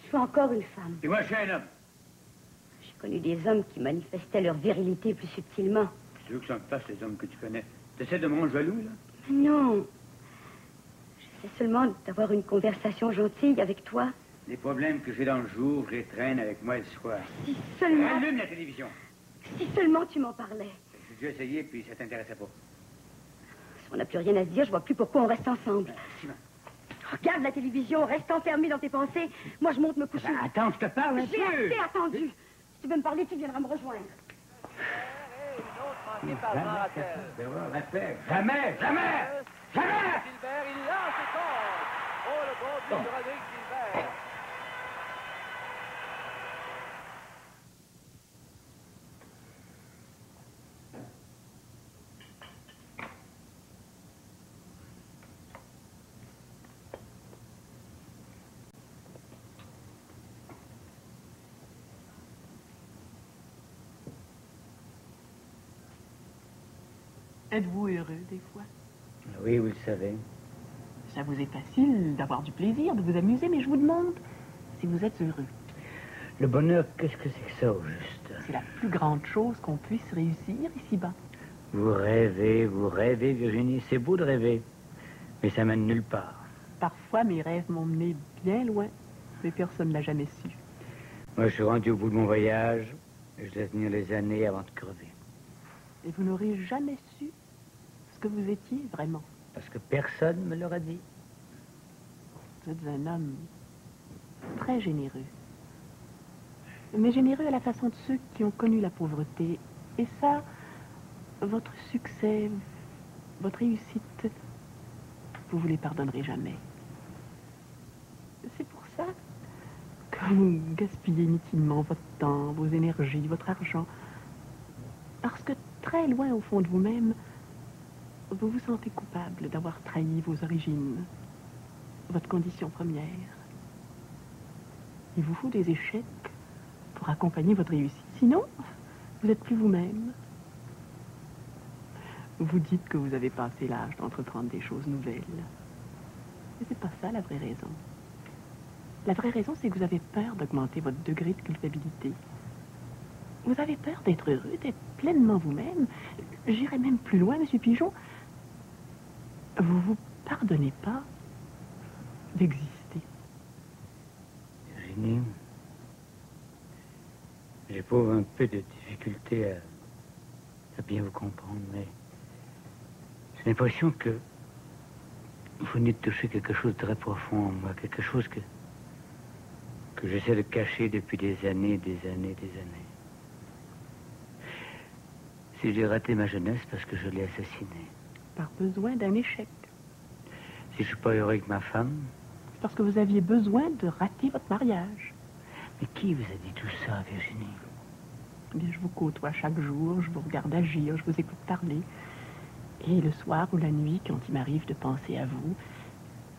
Je suis encore une femme. Et moi, je suis un homme. J'ai connu des hommes qui manifestaient leur virilité plus subtilement. Tu veux que ça me fasse, les hommes que tu connais? T'essaies de me rendre jaloux, là? Non. J'essaie seulement d'avoir une conversation gentille avec toi. Les problèmes que j'ai dans le jour, je les traîne avec moi le soir. Si seulement... Allume la télévision. Si seulement tu m'en parlais. J'ai déjà essayé, puis ça t'intéressait pas. Si on n'a plus rien à se dire, je vois plus pourquoi on reste ensemble. Simon. Regarde la télévision, reste enfermé dans tes pensées. Moi, je monte me coucher. Attends, je te parle un peu. J'ai assez attendu. Si tu veux me parler, tu viendras me rejoindre. Jamais, jamais, jamais! Gilbert, il lance et compte. Oh, le bon but de Rodrigue Gilbert. Êtes-vous heureux des fois? Oui, vous le savez. Ça vous est facile d'avoir du plaisir, de vous amuser, mais je vous demande si vous êtes heureux. Le bonheur, qu'est-ce que c'est que ça, au juste? C'est la plus grande chose qu'on puisse réussir ici-bas. Vous rêvez, Virginie. C'est beau de rêver, mais ça mène nulle part. Parfois, mes rêves m'ont mené bien loin, mais personne ne l'a jamais su. Moi, je suis rendu au bout de mon voyage, et je laisse venir les années avant de crever. Et vous n'aurez jamais su ce que vous étiez vraiment. Parce que personne me l'aura dit. Vous êtes un homme très généreux. Mais généreux à la façon de ceux qui ont connu la pauvreté. Et ça, votre succès, votre réussite, vous vous les pardonnerez jamais. C'est pour ça que vous gaspillez inutilement votre temps, vos énergies, votre argent. Parce que très loin au fond de vous-même, vous vous sentez coupable d'avoir trahi vos origines, votre condition première. Il vous faut des échecs pour accompagner votre réussite. Sinon, vous n'êtes plus vous-même. Vous dites que vous avez passé l'âge d'entreprendre des choses nouvelles. Mais c'est pas ça la vraie raison. La vraie raison, c'est que vous avez peur d'augmenter votre degré de culpabilité. Vous avez peur d'être heureux, d'être pleinement vous-même. J'irai même plus loin, Monsieur Pigeon. Vous vous pardonnez pas d'exister. Virginie, j'éprouve un peu de difficulté à bien vous comprendre, mais j'ai l'impression que vous venez de toucher quelque chose de très profond en moi, quelque chose que j'essaie de cacher depuis des années, des années, des années. Si j'ai raté ma jeunesse parce que je l'ai assassinée. Par besoin d'un échec. Si je suis pas heureux avec ma femme. Parce que vous aviez besoin de rater votre mariage. Mais qui vous a dit tout ça, Virginie? Eh bien, je vous côtoie chaque jour, je vous regarde agir, je vous écoute parler. Et le soir ou la nuit, quand il m'arrive de penser à vous,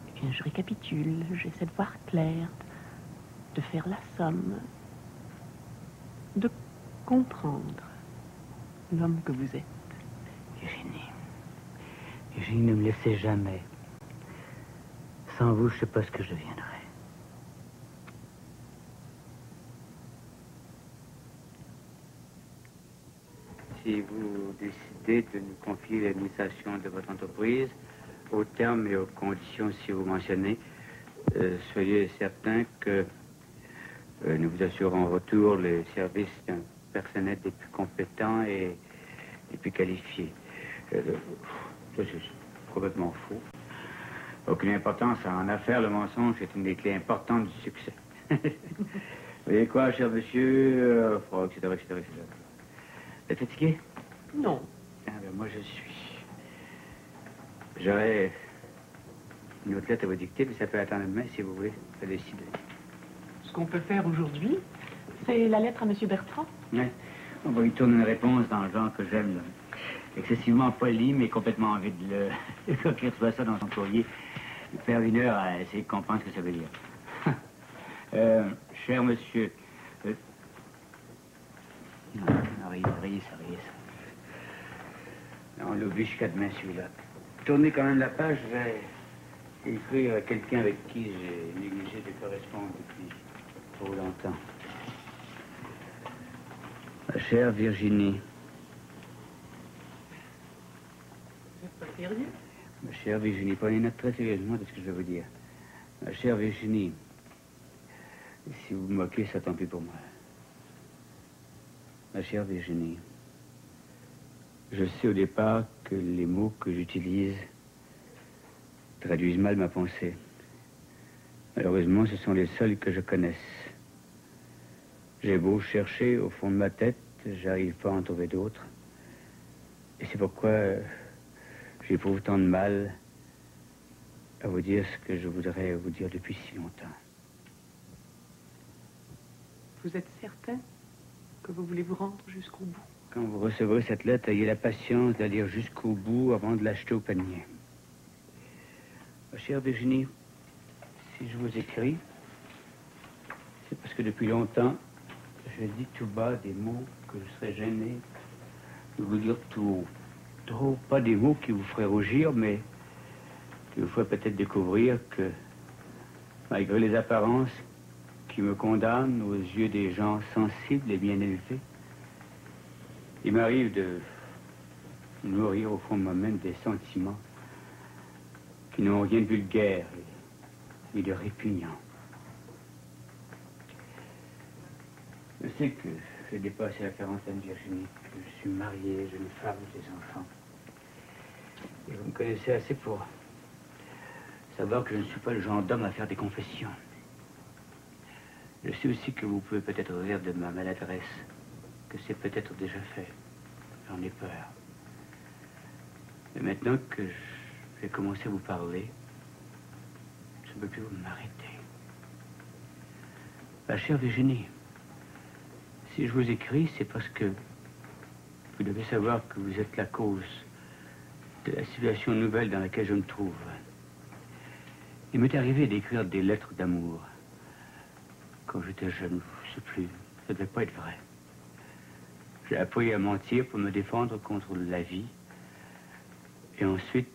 eh bien, je récapitule, j'essaie de voir clair, de faire la somme, de comprendre l'homme que vous êtes. Virginie, ne me laissez jamais. Sans vous, je ne sais pas ce que je deviendrais. Si vous décidez de nous confier l'administration de votre entreprise, aux termes et aux conditions si vous mentionnez, soyez certain que nous vous assurons en retour les services d'un personnel des plus compétents et des plus qualifiés. Ça, c'est complètement faux. Aucune importance en affaires, le mensonge est une des clés importantes du succès. Vous voyez quoi, cher monsieur, etc. Vous êtes fatigué? Non. Ah, ben, moi, je suis. J'aurais une autre lettre à vous dicter, mais ça peut attendre demain, si vous voulez. Ça décide. Ce qu'on peut faire aujourd'hui, c'est la lettre à M. Bertrand. Oui. On va lui tourner une réponse dans le genre que j'aime, là. Excessivement poli, mais complètement vide. Le gars qui reçoit ça dans son courrier, il perd une heure à essayer de comprendre ce que ça veut dire. Cher monsieur... Non, rien, ça. Non, on l'oublie jusqu'à demain, celui-là. Tournez quand même la page, je vais écrire à quelqu'un avec qui j'ai négligé de correspondre depuis trop longtemps. Ma chère Virginie. Vous n'êtes pas sérieux? Ma chère Virginie, prenez note très sérieusement de ce que je vais vous dire. Ma chère Virginie, si vous vous moquez, ça tant pis pour moi. Ma chère Virginie, je sais au départ que les mots que j'utilise traduisent mal ma pensée. Malheureusement, ce sont les seuls que je connaisse. J'ai beau chercher au fond de ma tête, j'arrive pas à en trouver d'autres. Et c'est pourquoi j'éprouve tant de mal à vous dire ce que je voudrais vous dire depuis si longtemps. Vous êtes certain que vous voulez vous rendre jusqu'au bout? Quand vous recevrez cette lettre, ayez la patience de la lire jusqu'au bout avant de l'acheter au panier. Ma chère Virginie, si je vous écris, c'est parce que depuis longtemps, je dis tout bas des mots que je serais gêné de vous dire tout haut. Trop, pas des mots qui vous feraient rougir, mais qui vous feraient peut-être découvrir que, malgré les apparences qui me condamnent aux yeux des gens sensibles et bien élevés, il m'arrive de nourrir au fond de moi-même des sentiments qui n'ont rien de vulgaire et de répugnant. Je sais que j'ai dépassé la quarantaine, Virginie, que je suis marié, j'ai une femme, des enfants. Et vous me connaissez assez pour savoir que je ne suis pas le genre d'homme à faire des confessions. Je sais aussi que vous pouvez peut-être rire de ma maladresse, que c'est peut-être déjà fait. J'en ai peur. Mais maintenant que je vais commencer à vous parler, je ne peux plus m'arrêter. Ma chère Virginie, si je vous écris, c'est parce que vous devez savoir que vous êtes la cause de la situation nouvelle dans laquelle je me trouve. Il m'est arrivé d'écrire des lettres d'amour. Quand j'étais jeune, je ne sais plus, ça ne devait pas être vrai. J'ai appris à mentir pour me défendre contre la vie. Et ensuite,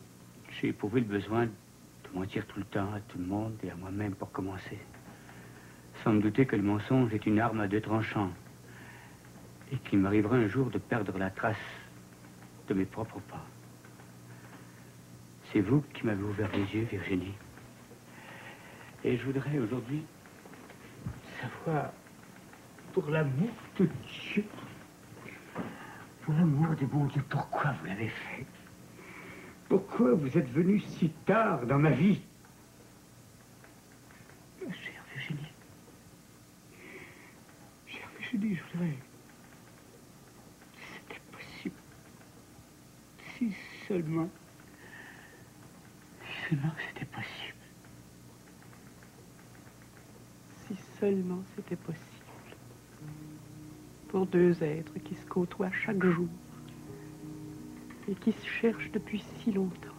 j'ai éprouvé le besoin de mentir tout le temps à tout le monde et à moi-même pour commencer. Sans me douter que le mensonge est une arme à deux tranchants. Et qu'il m'arriverait un jour de perdre la trace de mes propres pas. C'est vous qui m'avez ouvert les yeux, Virginie. Et je voudrais aujourd'hui savoir, pour l'amour de Dieu, pour l'amour de mon Dieu, pourquoi vous l'avez fait? Pourquoi vous êtes venu si tard dans ma vie? Chère Virginie, je voudrais... Si c'était possible, si seulement c'était possible. Si seulement c'était possible. Pour deux êtres qui se côtoient chaque jour et qui se cherchent depuis si longtemps.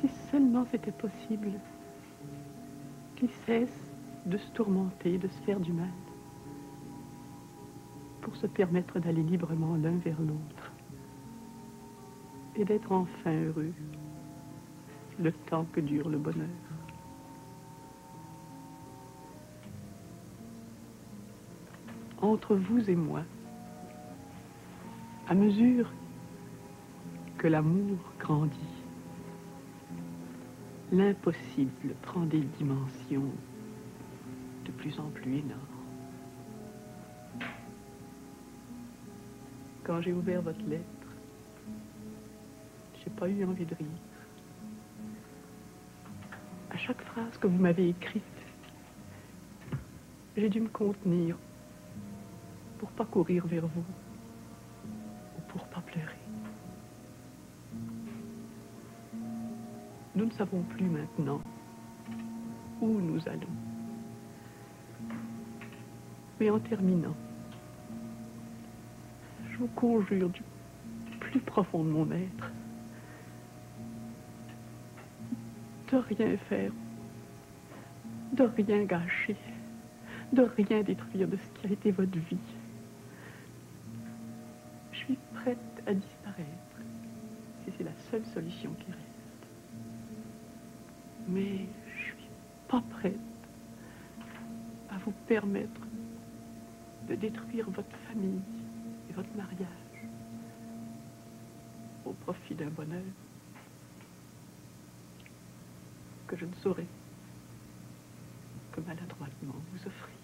Si seulement c'était possible qu'ils cessent de se tourmenter, de se faire du mal, pour se permettre d'aller librement l'un vers l'autre et d'être enfin heureux le temps que dure le bonheur. Entre vous et moi, à mesure que l'amour grandit, l'impossible prend des dimensions de plus en plus énormes. Quand j'ai ouvert votre lettre, j'ai pas eu envie de rire. À chaque phrase que vous m'avez écrite, j'ai dû me contenir pour pas courir vers vous ou pour pas pleurer. Nous ne savons plus maintenant où nous allons. Mais en terminant, je vous conjure du plus profond de mon être de rien faire de rien gâcher, de rien détruire de ce qui a été votre vie. Je suis prête à disparaître, si c'est la seule solution qui reste. Mais je suis pas prête à vous permettre de détruire votre famille et votre mariage au profit d'un bonheur que je ne saurais que maladroitement vous offrir.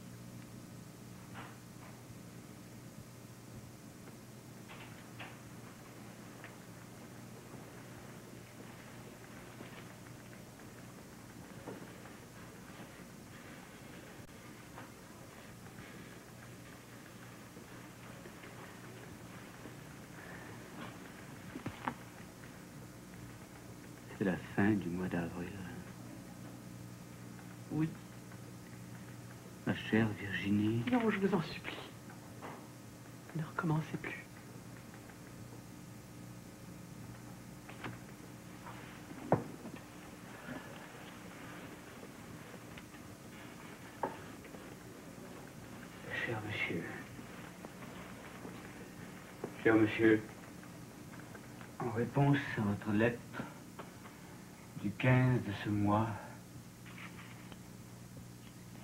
C'est la fin du mois d'avril. Oui. Ma chère Virginie. Non, je vous en supplie. Ne recommencez plus. Cher monsieur. Cher monsieur, en réponse à votre lettre du 15 de ce mois,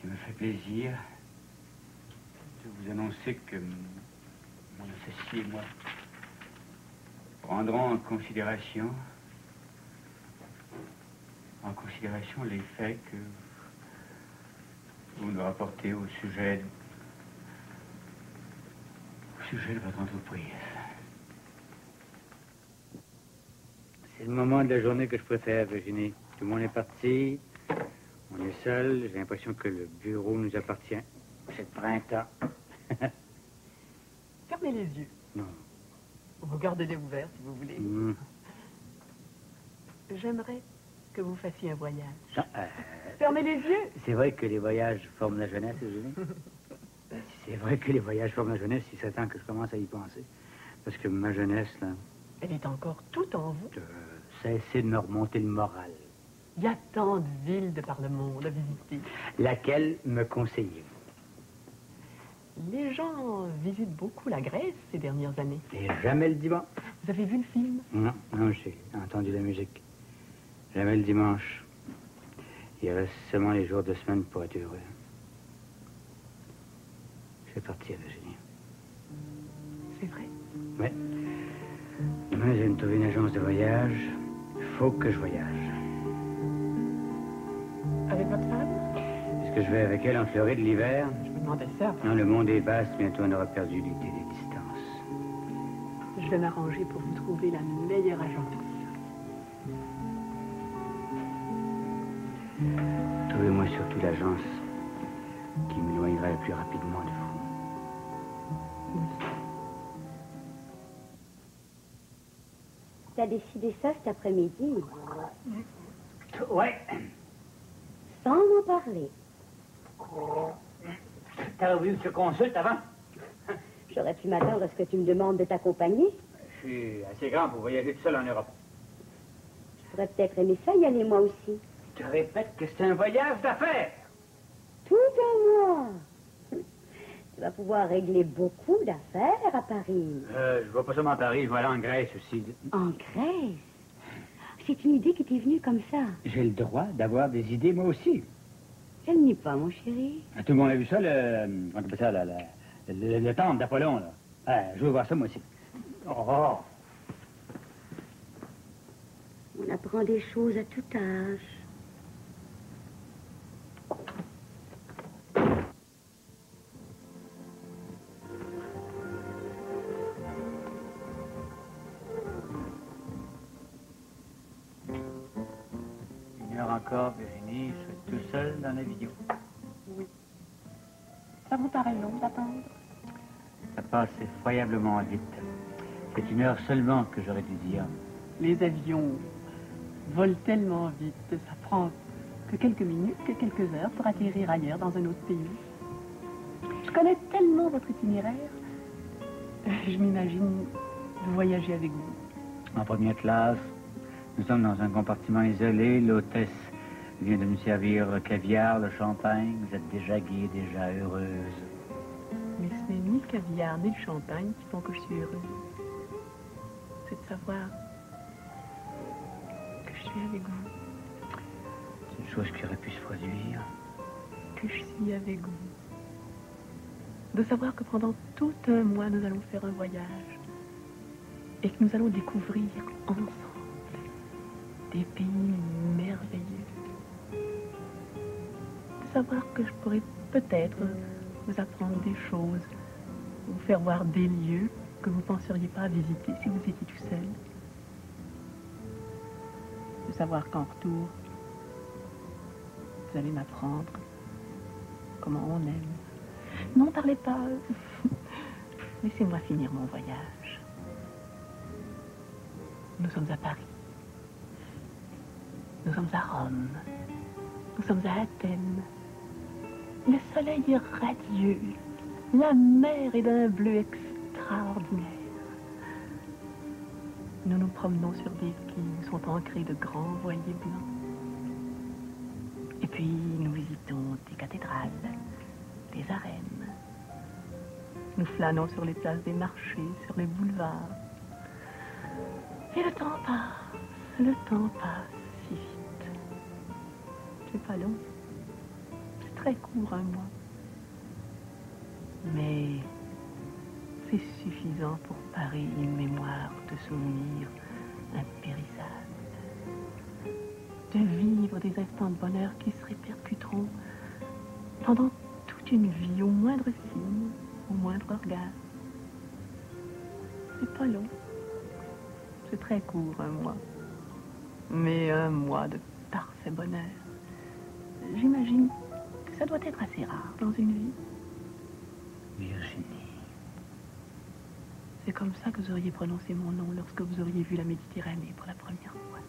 il me fait plaisir de vous annoncer que mon associé et moi prendrons en considération les faits que vous nous rapportez au sujet de votre entreprise. C'est le moment de la journée que je préfère, Virginie. Tout le monde est parti. On est seul. J'ai l'impression que le bureau nous appartient. C'est le printemps. Fermez les yeux. Non. Vous gardez-les ouverts si vous voulez. J'aimerais que vous fassiez un voyage. Non, Fermez les yeux. c'est vrai que les voyages forment la jeunesse, Virginie. C'est vrai que les voyages forment la jeunesse, il serait temps que je commence à y penser. Parce que ma jeunesse, là... Elle est encore tout en vous. Cessez de me remonter le moral. Il y a tant de villes de par le monde à visiter. Laquelle me conseillez-vous? Les gens visitent beaucoup la Grèce ces dernières années. Et jamais le dimanche. Vous avez vu le film? Non, j'ai entendu la musique. Jamais le dimanche. Il reste seulement les jours de semaine pour être heureux. Je vais partir, Virginie. C'est vrai? Oui. Demain, je vais me trouver une agence de voyage. Il faut que je voyage. Avec votre femme? Est-ce que je vais avec elle en Floride l'hiver? Je me demandais ça. Non, le monde est vaste. Bientôt, on aura perdu l'idée des distances. Je vais m'arranger pour vous trouver la meilleure agence. Trouvez-moi surtout l'agence qui m'éloignera le plus rapidement de vous. T'as décidé ça cet après-midi? Ouais. Sans m'en parler. T'aurais voulu que je te consulte avant? J'aurais pu m'attendre à ce que tu me demandes de t'accompagner. Je suis assez grand pour voyager tout seul en Europe. Je pourrais peut-être aimer ça y aller moi aussi. Je te répète que c'est un voyage d'affaires. Tout à moi. Tu vas pouvoir régler beaucoup d'affaires à Paris. Je vais pas seulement à Paris, je vais aller en Grèce aussi. En Grèce? C'est une idée qui t'est venue comme ça. J'ai le droit d'avoir des idées, moi aussi. Je ne nie pas, mon chéri. Tout le monde a vu ça, on appelle ça le temple d'Apollon, là. Je veux voir ça, moi aussi. Oh! On apprend des choses à tout âge. Une heure encore, Virginie, je suis tout seul dans l'avion. Oui. Ça vous paraît long d'attendre? Ça passe effroyablement vite. C'est une heure seulement que j'aurais dû dire. Les avions volent tellement vite, ça prend que quelques minutes, que quelques heures pour atterrir ailleurs dans un autre pays. Je connais tellement votre itinéraire. Je m'imagine voyager avec vous. En première classe, nous sommes dans un compartiment isolé. L'hôtesse Je viens de me servir le caviar, le champagne. Vous êtes déjà gai, déjà heureuse. Mais ce n'est ni le caviar, ni le champagne qui font que je suis heureuse. C'est de savoir que je suis avec vous. C'est une chose qui aurait pu se produire. Que je suis avec vous. De savoir que pendant tout un mois, nous allons faire un voyage. Et que nous allons découvrir ensemble des pays merveilleux. De savoir que je pourrais peut-être vous apprendre des choses, vous faire voir des lieux que vous ne penseriez pas à visiter si vous étiez tout seul. De savoir qu'en retour, vous allez m'apprendre comment on aime. Non, parlez pas. Laissez-moi finir mon voyage. Nous sommes à Paris. Nous sommes à Rome. Nous sommes à Athènes. Le soleil est radieux. La mer est d'un bleu extraordinaire. Nous nous promenons sur des quais où sont ancrés de grands voiliers blancs. Et puis nous visitons des cathédrales, des arènes. Nous flânons sur les places des marchés, sur les boulevards. Et le temps passe si vite. C'est pas long. C'est très court, un mois. Mais c'est suffisant pour parer une mémoire de souvenirs impérissables. De vivre des instants de bonheur qui se répercuteront pendant toute une vie, au moindre signe, au moindre orgasme. C'est pas long. C'est très court, un mois. Mais un mois de parfait bonheur. J'imagine que ça doit être assez rare dans une vie. Virginie. C'est comme ça que vous auriez prononcé mon nom lorsque vous auriez vu la Méditerranée pour la première fois.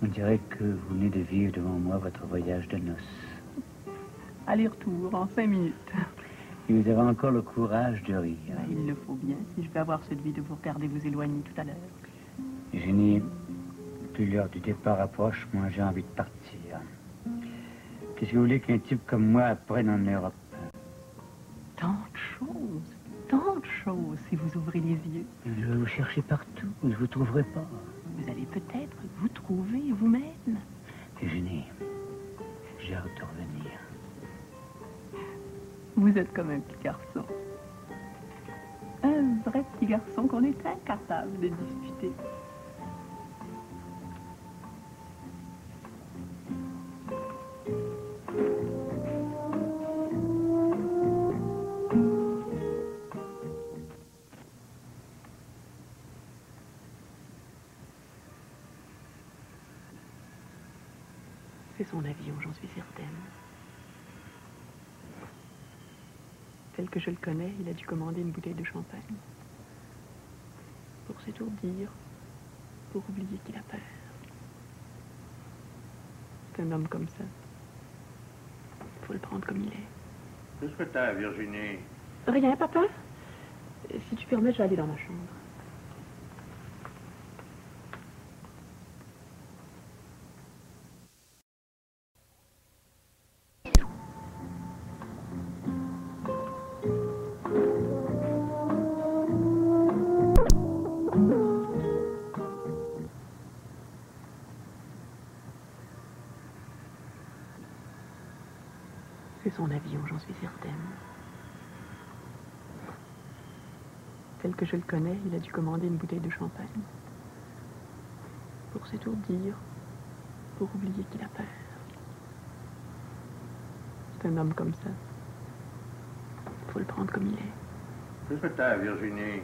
On dirait que vous venez de vivre devant moi votre voyage de noces. Aller-retour en 5 minutes. Et vous avez encore le courage de rire. Il le faut bien, si je peux avoir celui de vous regarder vous éloigner tout à l'heure. Virginie, plus l'heure du départ approche, moi j'ai envie de partir. Qu'est-ce que vous voulez qu'un type comme moi apprenne en Europe? Tant de choses, si vous ouvrez les yeux. Je vais vous chercher partout, vous ne vous trouverez pas. Vous allez peut-être vous trouver vous-même. Virginie, j'ai hâte de revenir. Vous êtes comme un petit garçon. Un vrai petit garçon qu'on est incapable de disputer. C'est son avion, j'en suis certaine. Tel que je le connais, il a dû commander une bouteille de champagne. Pour s'étourdir, pour oublier qu'il a peur. C'est un homme comme ça. Il faut le prendre comme il est. Qu'est-ce que t'as, Virginie? Rien, papa. Si tu permets, je vais aller dans ma chambre. C'est son avion, j'en suis certaine. Tel que je le connais, il a dû commander une bouteille de champagne. Pour s'étourdir, pour oublier qu'il a peur. C'est un homme comme ça. Il faut le prendre comme il est. Qu'est-ce que t'as, Virginie?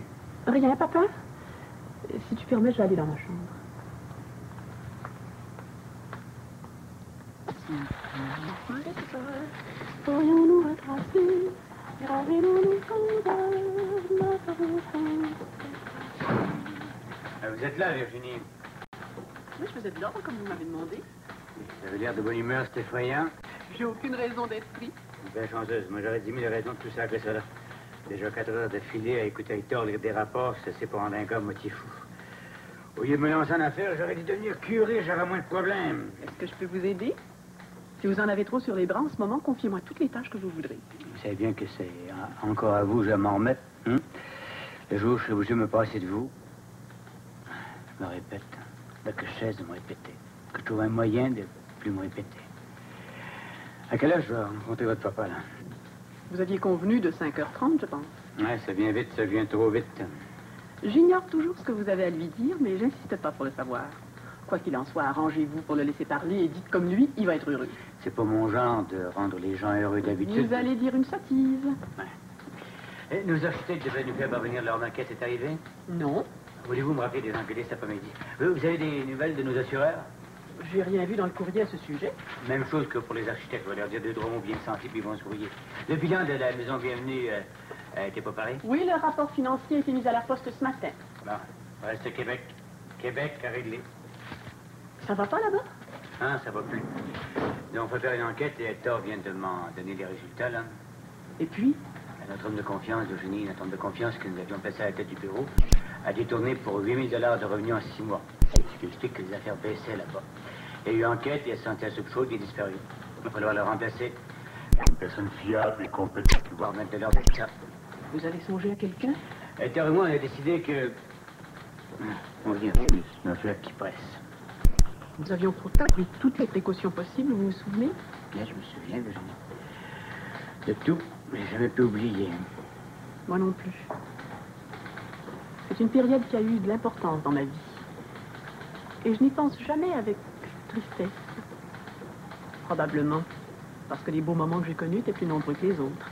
Rien, papa. Si tu permets, je vais aller dans ma chambre. Pourrions-nous retracer, graver dans nos Vous êtes là, Virginie. Oui, je faisais de l'ordre, comme vous m'avez demandé. Vous avez l'air de bonne humeur, c'est effrayant. J'ai aucune raison d'être triste. Bien chanceuse. Moi, j'aurais 10 000 raisons de tout ça que ça, là. Déjà 4 heures d'affilée à écouter Hector lire des rapports, c'est pour rendre un gars moitié fou. Au lieu de me lancer en affaires, j'aurais dû devenir curé, j'aurais moins de problèmes. Est-ce que je peux vous aider? Si vous en avez trop sur les bras en ce moment, confiez-moi toutes les tâches que vous voudrez. Vous savez bien que c'est encore à vous, je vais m'en remettre. Hein? Le jour où je serai obligé de me passer de vous, je me répète, que je cesse de me répéter, que je trouve un moyen de plus me répéter. À quelle heure je vais rencontrer votre papa, là? Vous aviez convenu de 5h30, je pense. Ouais, ça vient vite, ça vient trop vite. J'ignore toujours ce que vous avez à lui dire, mais j'insiste pas pour le savoir. Quoi qu'il en soit, arrangez-vous pour le laisser parler et dites comme lui, il va être heureux. C'est pas mon genre de rendre les gens heureux d'habitude. Vous allez dire une sottise. Ouais. Et nos architectes devaient nous faire parvenir leur maquette, c'est arrivé? Non. Voulez-vous me rappeler des enquêtés cet après-midi? Vous avez des nouvelles de nos assureurs? J'ai rien vu dans le courrier à ce sujet. Même chose que pour les architectes. Je vais leur dire 2 drômes bien sentis, puis ils vont sourire. Le bilan de la maison Bienvenue a été préparé? Oui, le rapport financier a été mis à la poste ce matin. Bon, reste Québec. Québec a réglé. Ça va pas là-bas? Hein, ça va plus. Donc, on fait faire une enquête et Hector vient de m'en donner les résultats, là. Et puis? Notre homme de confiance, Eugénie, notre homme de confiance que nous avions placé à la tête du bureau, a détourné pour 8 000 $ de revenus en 6 mois. Ce qui explique que les affaires baissaient là-bas. Il y a eu enquête et elle sentait à soupe chaude et disparu. Il va falloir le remplacer. Une personne fiable et compétente qui va remettre de l'ordre dans ça. Vous allez songer à quelqu'un? Hector et moi, on a décidé que... On va dire, c'est une affaire qui presse. Nous avions pourtant pris toutes les précautions possibles, vous vous souvenez? Bien, je me souviens, Eugénie. De tout, mais j'ai jamais pu oublier. Moi non plus. C'est une période qui a eu de l'importance dans ma vie. Et je n'y pense jamais avec tristesse. Probablement parce que les beaux moments que j'ai connus étaient plus nombreux que les autres.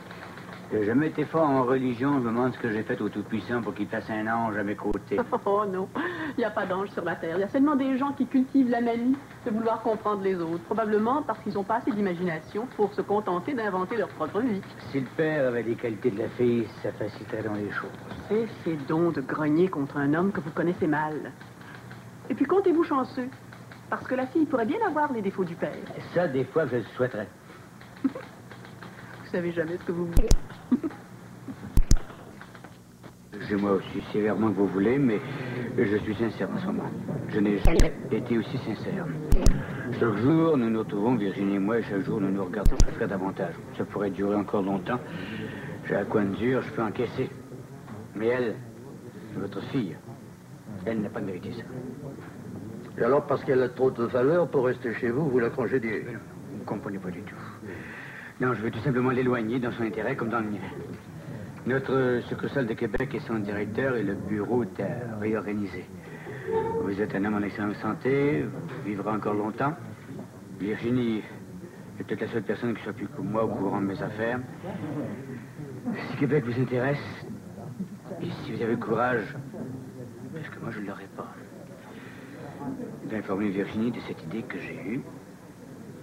J'ai jamais été fort en religion. Je me demande ce que j'ai fait au Tout-Puissant pour qu'il fasse un ange à mes côtés. Oh non, il n'y a pas d'ange sur la terre. Il y a seulement des gens qui cultivent la manie de vouloir comprendre les autres. Probablement parce qu'ils n'ont pas assez d'imagination pour se contenter d'inventer leur propre vie. Si le père avait des qualités de la fille, ça faciliterait dans les choses. Cessez donc de grogner contre un homme que vous connaissez mal. Et puis comptez-vous chanceux, parce que la fille pourrait bien avoir les défauts du père. Ça, des fois, je le souhaiterais. Vous savez jamais ce que vous voulez. Jugez-moi aussi sévèrement que vous voulez, mais je suis sincère en ce moment. Je n'ai jamais été aussi sincère. Chaque jour, nous nous retrouvons, Virginie et moi, et chaque jour, nous nous regardons très davantage. Ça pourrait durer encore longtemps. J'ai un coin de dur, je peux encaisser. Mais elle, votre fille, elle n'a pas mérité ça. Et alors, parce qu'elle a trop de valeur pour rester chez vous, vous la congédiez? Vous ne comprenez pas du tout. Non, je veux tout simplement l'éloigner dans son intérêt comme dans le mien. Notre succursale de Québec est son directeur et le bureau est à réorganiser. Vous êtes un homme en excellente santé, vous vivrez encore longtemps. Virginie est peut-être la seule personne qui soit plus que moi au courant de mes affaires. Si Québec vous intéresse, et si vous avez le courage, parce que moi je ne l'aurai pas, d'informer Virginie de cette idée que j'ai eue.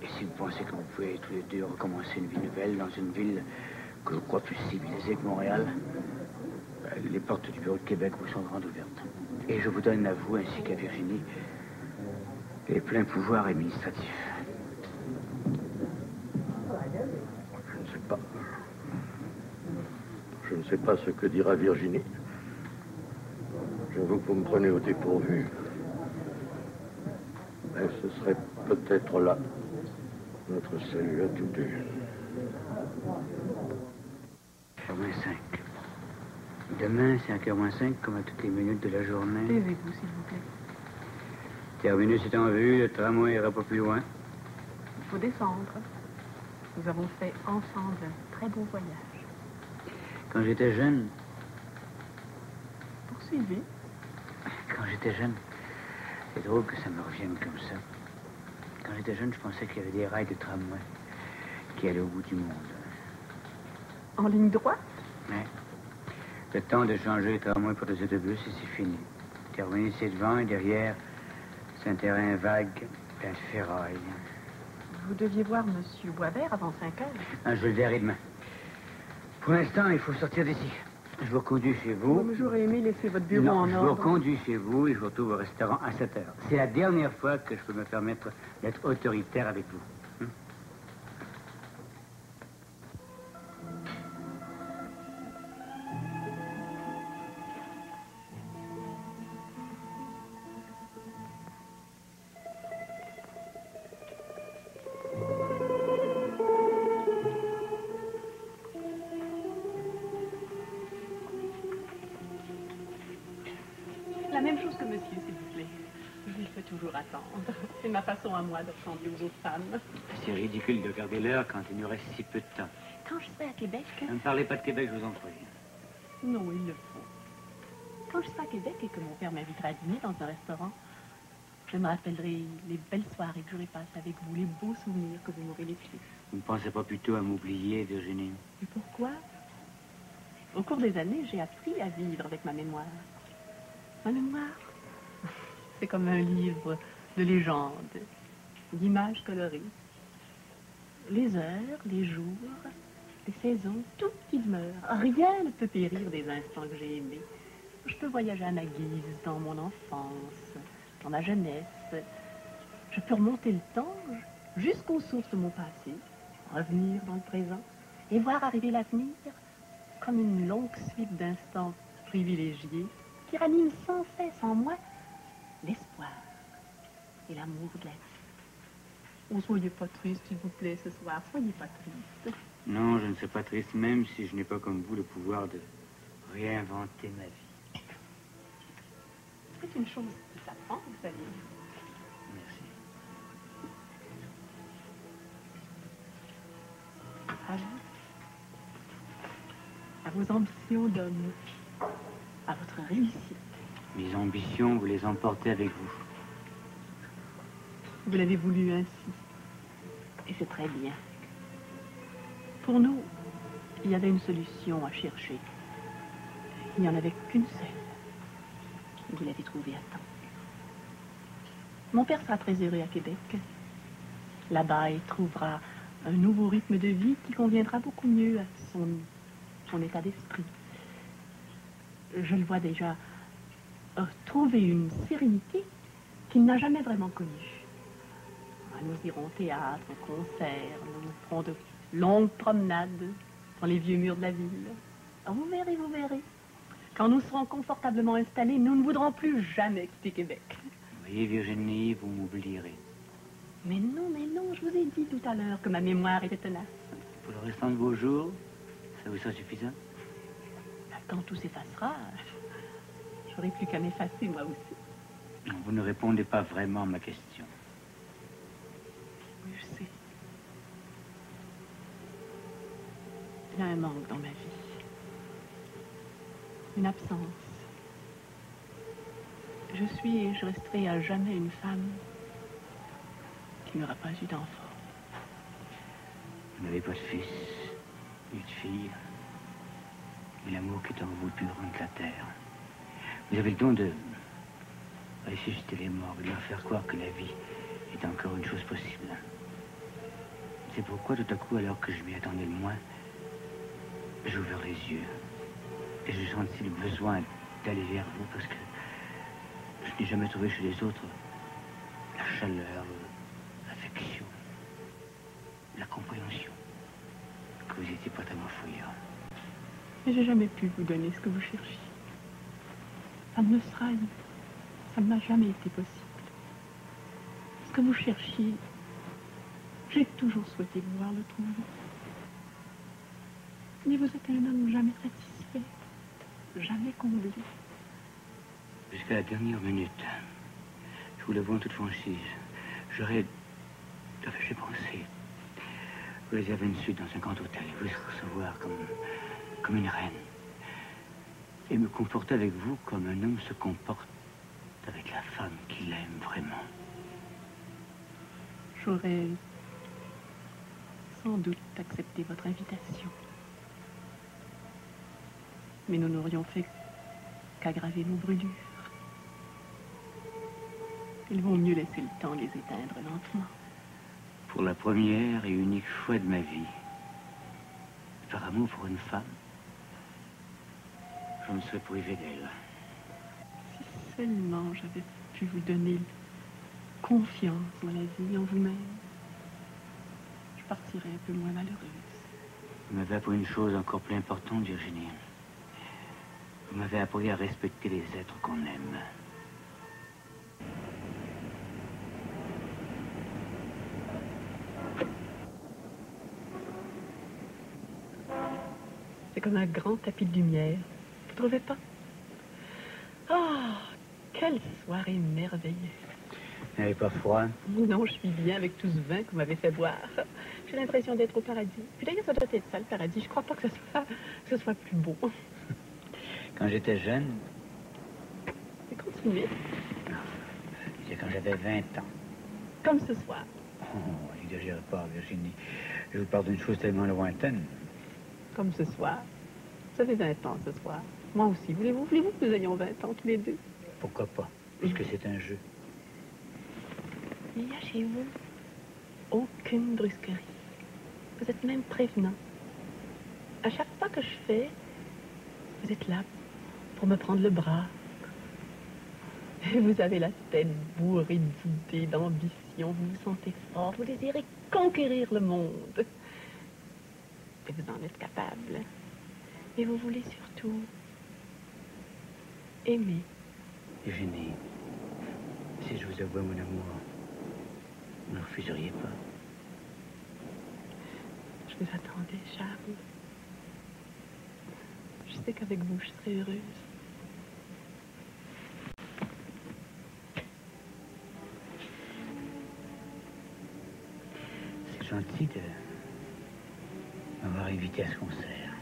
Et si vous pensez que vous pouvez tous les deux recommencer une vie nouvelle dans une ville que je crois plus civilisée que Montréal, les portes du bureau de Québec vous sont grandes ouvertes. Et je vous donne à vous ainsi qu'à Virginie les pleins pouvoirs administratifs. Je ne sais pas. Je ne sais pas ce que dira Virginie. J'avoue que vous me prenez au dépourvu. Mais ce serait peut-être là notre salut à tous deux. 5h-5. Demain, 5h-5, comme à toutes les minutes de la journée. Taisez-vous, s'il vous plaît. Terminus est en vue, le tramway ira pas plus loin. Il faut descendre. Nous avons fait ensemble un très beau voyage. Quand j'étais jeune... Poursuivez. Quand j'étais jeune, c'est drôle que ça me revienne comme ça. Quand j'étais jeune, je pensais qu'il y avait des rails de tramway qui allaient au bout du monde. En ligne droite? Oui. Le temps de changer le tramway pour des autobus, et c'est fini. Terminé, c'est devant et derrière, c'est un terrain vague, plein de ferraille. Vous deviez voir M. Boisvert avant 5 heures. Ah, je le verrai demain. Pour l'instant, il faut sortir d'ici. Je vous reconduis chez vous. Oh, mais j'aurais aimé laisser votre bureau non, en ordre. Je vous reconduis chez vous et je vous retrouve au restaurant à 7 heures. C'est la dernière fois que je peux me permettre d'être autoritaire avec vous. peut toujours attendre. C'est ma façon à moi de ressembler aux autres femmes. C'est ridicule de garder l'heure quand il nous reste si peu de temps. Quand je serai à Québec... Ne me parlez pas de Québec, je vous en prie. Non, il le faut. Quand je serai à Québec et que mon père m'invitera à dîner dans un restaurant, je me rappellerai les belles soirées que j'aurai passées avec vous, les beaux souvenirs que vous m'aurez laissés. Vous ne pensez pas plutôt à m'oublier, Virginie? Et pourquoi? Au cours des années, j'ai appris à vivre avec ma mémoire. Ma mémoire, c'est comme un livre de légendes, d'images colorées. Les heures, les jours, les saisons, tout qui demeure. Rien ne peut périr des instants que j'ai aimés. Je peux voyager à ma guise dans mon enfance, dans ma jeunesse. Je peux remonter le temps jusqu'aux sources de mon passé, revenir dans le présent et voir arriver l'avenir comme une longue suite d'instants privilégiés qui raniment sans cesse en moi l'espoir et l'amour de la vie. Oh, soyez pas triste, s'il vous plaît, ce soir. Soyez pas triste. Non, je ne suis pas triste, même si je n'ai pas comme vous le pouvoir de réinventer ma vie. C'est une chose qui s'apprend, vous savez. Merci. À vos ambitions d'homme, à votre réussite. Mes ambitions, vous les emportez avec vous. Vous l'avez voulu ainsi. Et c'est très bien. Pour nous, il y avait une solution à chercher. Il n'y en avait qu'une seule. Vous l'avez trouvée à temps. Mon père sera très heureux à Québec. Là-bas, il trouvera un nouveau rythme de vie qui conviendra beaucoup mieux à son état d'esprit. Je le vois déjà trouver une sérénité qu'il n'a jamais vraiment connue. Nous irons au théâtre, au concert, nous ferons de longues promenades dans les vieux murs de la ville. Vous verrez, vous verrez. Quand nous serons confortablement installés, nous ne voudrons plus jamais quitter Québec. Vous voyez, Virginie, vous m'oublierez. Mais non, je vous ai dit tout à l'heure que ma mémoire était tenace. Pour le restant de vos jours, ça vous sera suffisant? Quand tout s'effacera, j'aurai plus qu'à m'effacer, moi aussi. Non, vous ne répondez pas vraiment à ma question. Oui, je sais. Il y a un manque dans ma vie. Une absence. Je suis et je resterai à jamais une femme qui n'aura pas eu d'enfant. Vous n'avez pas de fils, ni de fille. Et l'amour qui est en vous le plus grand de la terre. Vous avez le don de ressusciter les morts, de leur faire croire que la vie est encore une chose possible. C'est pourquoi tout à coup, alors que je m'y attendais le moins, j'ai ouvert les yeux. Et j'ai senti le besoin d'aller vers vous parce que je n'ai jamais trouvé chez les autres la chaleur, l'affection, la compréhension, que vous n'étiez pas tellement fouillard. Mais j'ai jamais pu vous donner ce que vous cherchiez. Ça ne m'a jamais été possible. Ce que vous cherchiez, j'ai toujours souhaité pouvoir le trouver. Mais vous êtes un homme jamais satisfait, jamais comblé. Jusqu'à la dernière minute, je vous l'avoue en toute franchise, j'ai pensé vous réserver une suite dans un grand hôtel et vous recevoir comme une reine. Et me comporter avec vous comme un homme se comporte avec la femme qu'il aime vraiment. J'aurais sans doute accepté votre invitation. Mais nous n'aurions fait qu'aggraver nos brûlures. Il vaut mieux laisser le temps les éteindre lentement. Pour la première et unique fois de ma vie, par amour pour une femme, je me serais privé d'elle. Si seulement j'avais pu vous donner confiance dans la vie, en vous-même, je partirais un peu moins malheureuse. Vous m'avez appris une chose encore plus importante, Virginie. Vous m'avez appris à respecter les êtres qu'on aime. C'est comme un grand tapis de lumière. Vous trouvez pas? Ah, quelle soirée merveilleuse. Vous n'avez pas froid? Non, je suis bien avec tout ce vin que vous m'avez fait boire. J'ai l'impression d'être au paradis. Puis d'ailleurs, ça doit être ça, le paradis. Je crois pas que ce soit plus beau. Quand j'étais jeune, Mais continuez. c'est quand j'avais 20 ans. Comme ce soir. Oh, n'exagérez pas, Virginie. Je vous parle d'une chose tellement lointaine. Comme ce soir. Vous avez 20 ans ce soir. Moi aussi. Voulez-vous que nous ayons 20 ans tous les deux? Pourquoi pas, puisque c'est un jeu. Il n'y a chez vous aucune brusquerie. Vous êtes même prévenant. À chaque pas que je fais, vous êtes là pour me prendre le bras. Et vous avez la tête bourrée d'idées, d'ambition. Vous vous sentez fort. Vous désirez conquérir le monde. Et vous en êtes capable. Et vous voulez surtout aimer. Virginie, si je vous avoue mon amour, vous ne refuseriez pas. Je vous attendais, Charles. Je sais qu'avec vous, je serai heureuse. C'est gentil de m'avoir invité à ce concert.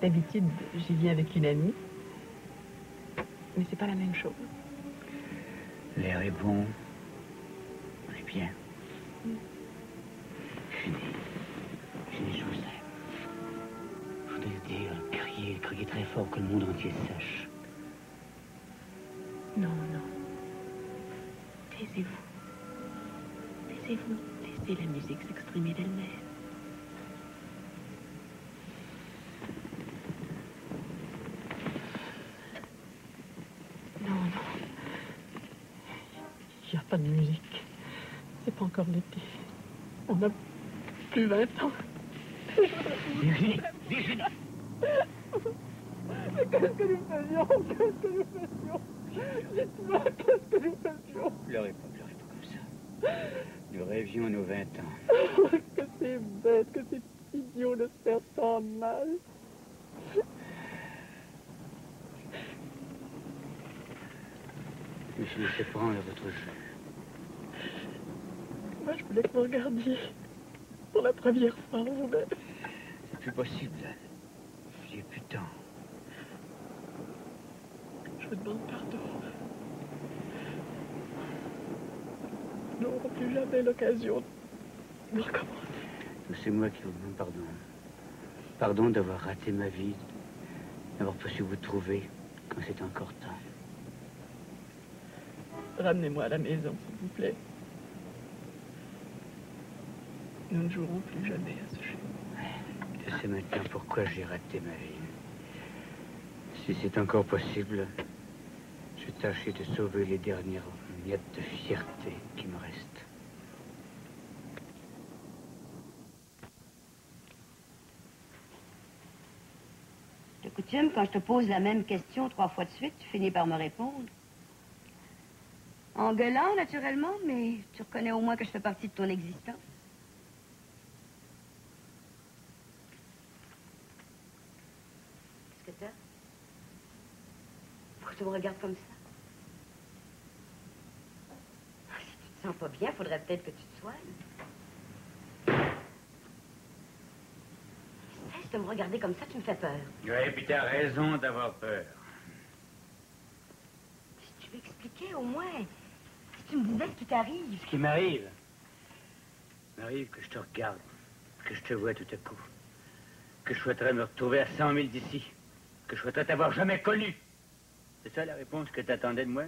D'habitude, j'y viens avec une amie. Mais c'est pas la même chose. L'air est bon. On est bien. Fini. Fini, je vous aime. Je voudrais le dire, crier très fort que le monde entier sache. Non, non. Taisez-vous. Taisez-vous. Laissez la musique s'exprimer d'elle-même. Non, non. Il n'y a pas de musique. C'est pas encore l'été. On a plus 20 ans. Virginie! Virginie! Mais qu'est-ce que nous faisions? Qu'est-ce que nous faisions? Dites-moi, qu'est-ce que nous faisions? Pleurez pas comme ça. Nous rêvions nos 20 ans. Oh, que c'est bête, que c'est idiot de se faire tant de mal. Je me suis laissé prendre à votre jeu. Moi, je voulais que vous regardiez pour la première fois vous-même. C'est plus possible. J'ai plus de temps. Je vous demande pardon. Nous n'aurons plus jamais l'occasion de recommencer. C'est moi qui vous demande pardon. Pardon d'avoir raté ma vie, d'avoir pas su vous trouver quand c'était encore temps. Ramenez-moi à la maison, s'il vous plaît. Nous ne jouerons plus jamais à ce jeu. Je sais maintenant pourquoi j'ai raté ma vie. Si c'est encore possible, je vais tâcher de sauver les dernières miettes de fierté qui me restent. De coutume, quand je te pose la même question 3 fois de suite, tu finis par me répondre. En gueulant, naturellement, mais tu reconnais au moins que je fais partie de ton existence. Qu'est-ce que t'as? Pourquoi tu me regardes comme ça? Si tu te sens pas bien, faudrait peut-être que tu te soignes. Cesse de me regarder comme ça, tu me fais peur. Oui, puis t'as raison d'avoir peur. Si tu m'expliquais au moins, si tu me disais ce qui t'arrive. Ce qui m'arrive que je te regarde, que je te vois tout à coup, que je souhaiterais me retrouver à 100 000 d'ici, que je souhaiterais t'avoir jamais connu. C'est ça la réponse que t'attendais de moi?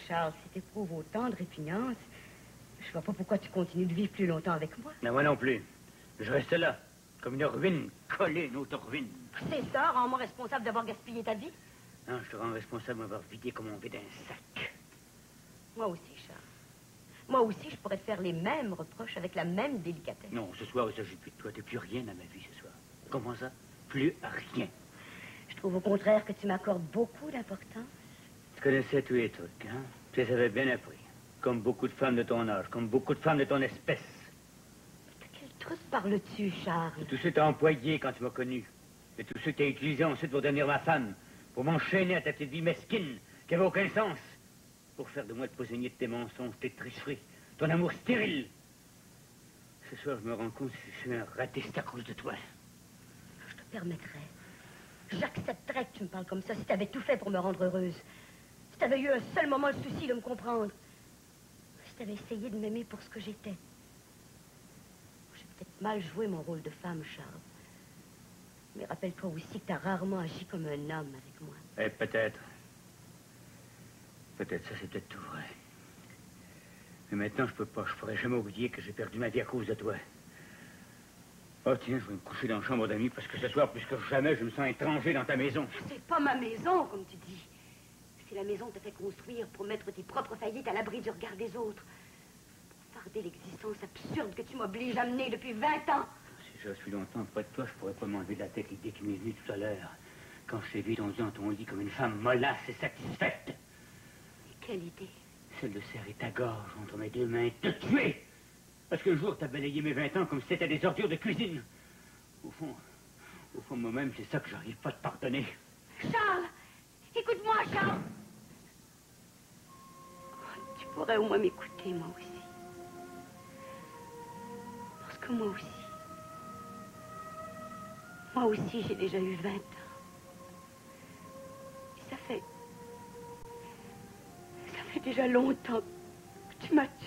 Charles, si t'éprouves autant de répugnance, je vois pas pourquoi tu continues de vivre plus longtemps avec moi. Non, moi non plus. Je reste là, comme une ruine, collée à une autre ruine. C'est ça, rends-moi responsable d'avoir gaspillé ta vie. Non, je te rends responsable d'avoir vidé comme on vide un sac. Moi aussi, Charles. Moi aussi, je pourrais te faire les mêmes reproches avec la même délicatesse. Non, ce soir, il ne s'agit plus de toi. T'es plus rien dans ma vie ce soir. Comment ça? Plus rien. Je trouve au contraire que tu m'accordes beaucoup d'importance. Tu connaissais tous les trucs, hein? Tu les avais bien appris. Comme beaucoup de femmes de ton âge, comme beaucoup de femmes de ton espèce. De quel truc parles-tu, Charles? De tous ceux que t'as employés quand tu m'as connu. De tous ceux que t'as utilisés ensuite pour devenir ma femme. Pour m'enchaîner à ta petite vie mesquine, qui avait aucun sens. pour faire de moi le prisonnier de tes mensonges, tes tricheries, ton amour stérile. Ce soir, je me rends compte que je suis un raté, c'est à cause de toi. Je te permettrais. J'accepterais que tu me parles comme ça si tu avais tout fait pour me rendre heureuse. Si tu avais eu un seul moment le souci de me comprendre. Si tu avais essayé de m'aimer pour ce que j'étais. J'ai peut-être mal joué mon rôle de femme, Charles. Mais rappelle-toi aussi que tu as rarement agi comme un homme avec moi. Eh, peut-être. Peut-être, ça c'est peut-être tout vrai. Mais maintenant, je peux pas. Je pourrais jamais oublier que j'ai perdu ma vie à cause de toi. Oh, tiens, je vais me coucher dans la chambre d'amis parce que ce soir, plus que jamais, je me sens étranger dans ta maison. C'est pas ma maison, comme tu dis. C'est la maison que t'as fait construire pour mettre tes propres faillites à l'abri du regard des autres. Pour farder l'existence absurde que tu m'obliges à mener depuis 20 ans. Si je suis longtemps près de toi, je pourrais pas m'enlever de la tête l'idée qui m'est venue tout à l'heure. Quand je t'ai vu dans ton lit comme une femme mollasse et satisfaite. Et quelle idée? Celle de serrer ta gorge entre mes deux mains et te tuer. Parce que le jour, t'as balayé mes 20 ans comme si c'était des ordures de cuisine. Au fond, moi-même, c'est ça que j'arrive pas à te pardonner. Charles! Écoute-moi, Charles! Oh, tu pourrais au moins m'écouter, moi aussi. Parce que moi aussi, j'ai déjà eu 20 ans. Et ça fait déjà longtemps que tu m'as tué.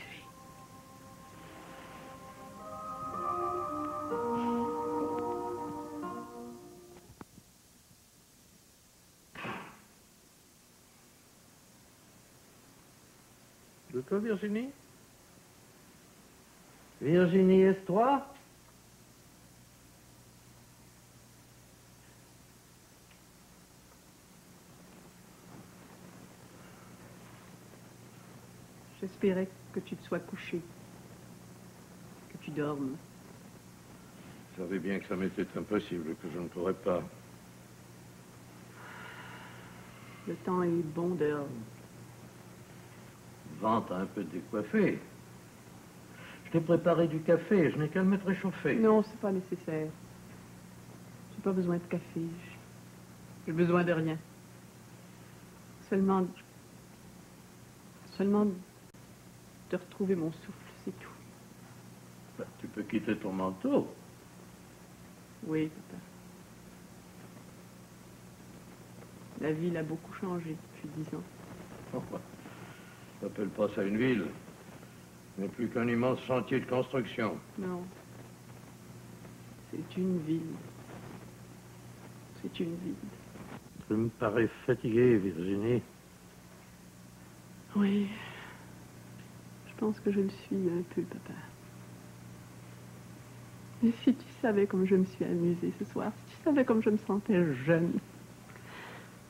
De toi, Virginie? Virginie S3? J'espérais que tu te sois couché, que tu dormes. Je savais bien que ça m'était impossible, que je ne pourrais pas. Le temps est bon dehors. Vente un peu décoiffé. Je t'ai préparé du café, je n'ai qu'à le mettre réchauffer. Non, c'est pas nécessaire. J'ai pas besoin de café. J'ai besoin de rien. Seulement de retrouver mon souffle, c'est tout. Ben, tu peux quitter ton manteau. Oui, papa. La ville a beaucoup changé depuis 10 ans. Oh, n'appelle pas ça une ville. Ce n'est plus qu'un immense chantier de construction. Non. C'est une ville. C'est une ville. Tu me parais fatiguée, Virginie. Oui. Je pense que je le suis un peu, papa. Mais si tu savais comme je me suis amusée ce soir, si tu savais comme je me sentais jeune,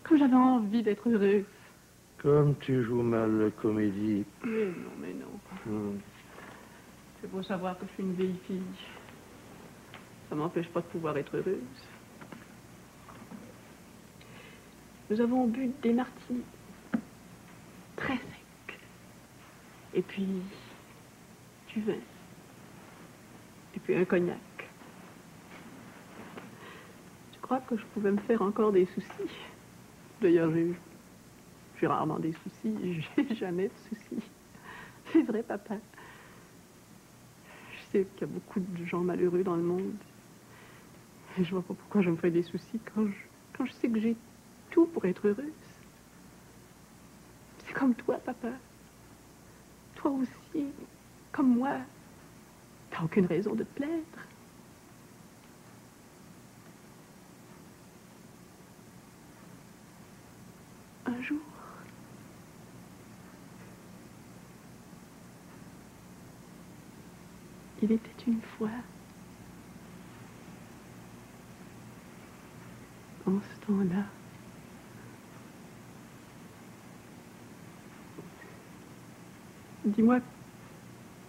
comme j'avais envie d'être heureuse. Comme tu joues mal la comédie. Mais non. C'est pour savoir que je suis une vieille fille. Ça m'empêche pas de pouvoir être heureuse. Nous avons bu des martinis. Très secs. Et puis, du vin. Et puis un cognac. Je crois que je pouvais me faire encore des soucis. D'ailleurs, j'ai rarement des soucis. J'ai jamais de soucis. C'est vrai, papa. Je sais qu'il y a beaucoup de gens malheureux dans le monde. Et je vois pas pourquoi je me fais des soucis quand je sais que j'ai tout pour être heureuse. C'est comme toi, papa. Toi aussi, comme moi. T'as aucune raison de te plaindre. Un jour, il était une fois, en ce temps-là, dis-moi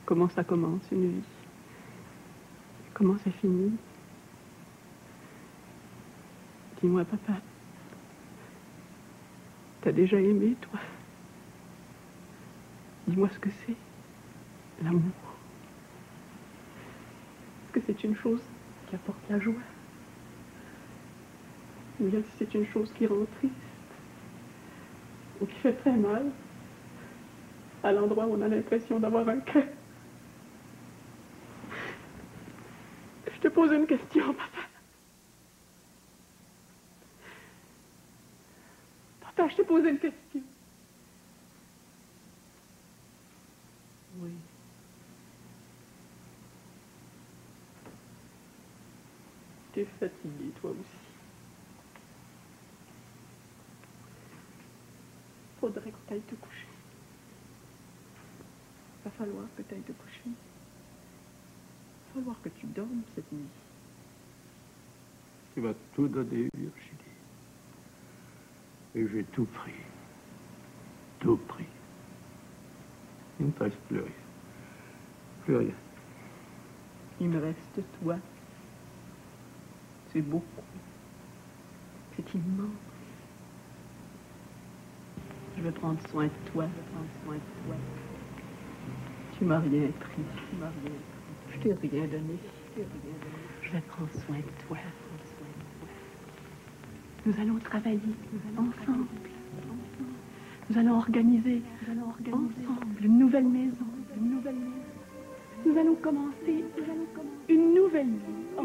comment ça commence une vie, comment ça finit. Dis-moi, papa, t'as déjà aimé, toi? Dis-moi ce que c'est, l'amour. Est-ce que c'est une chose qui apporte la joie? Ou bien si c'est une chose qui rend triste, ou qui fait très mal, à l'endroit où on a l'impression d'avoir un cœur. Je te pose une question, papa. Papa, je te pose une question. Oui. T'es fatigué, toi aussi. Faudrait que t'ailles te coucher. Va falloir que t'ailles te coucher. Va falloir que tu dormes cette nuit. Tu m'as tout donné, Virginie. Et j'ai tout pris. Tout pris. Il ne me reste plus rien. Plus rien. Il me reste toi. C'est beaucoup. C'est immense. Je vais prendre soin de toi. Tu m'as rien pris. Je t'ai rien donné. Je vais prendre soin de toi. Nous allons travailler ensemble. Nous allons organiser ensemble une nouvelle maison. Nous allons commencer une nouvelle vie.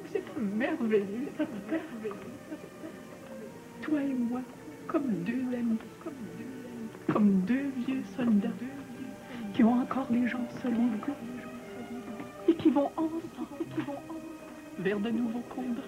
C'est merveilleux. Toi et moi, comme deux amis, comme deux vieux soldats qui ont encore les jambes solides et qui vont ensemble vers de nouveaux combats.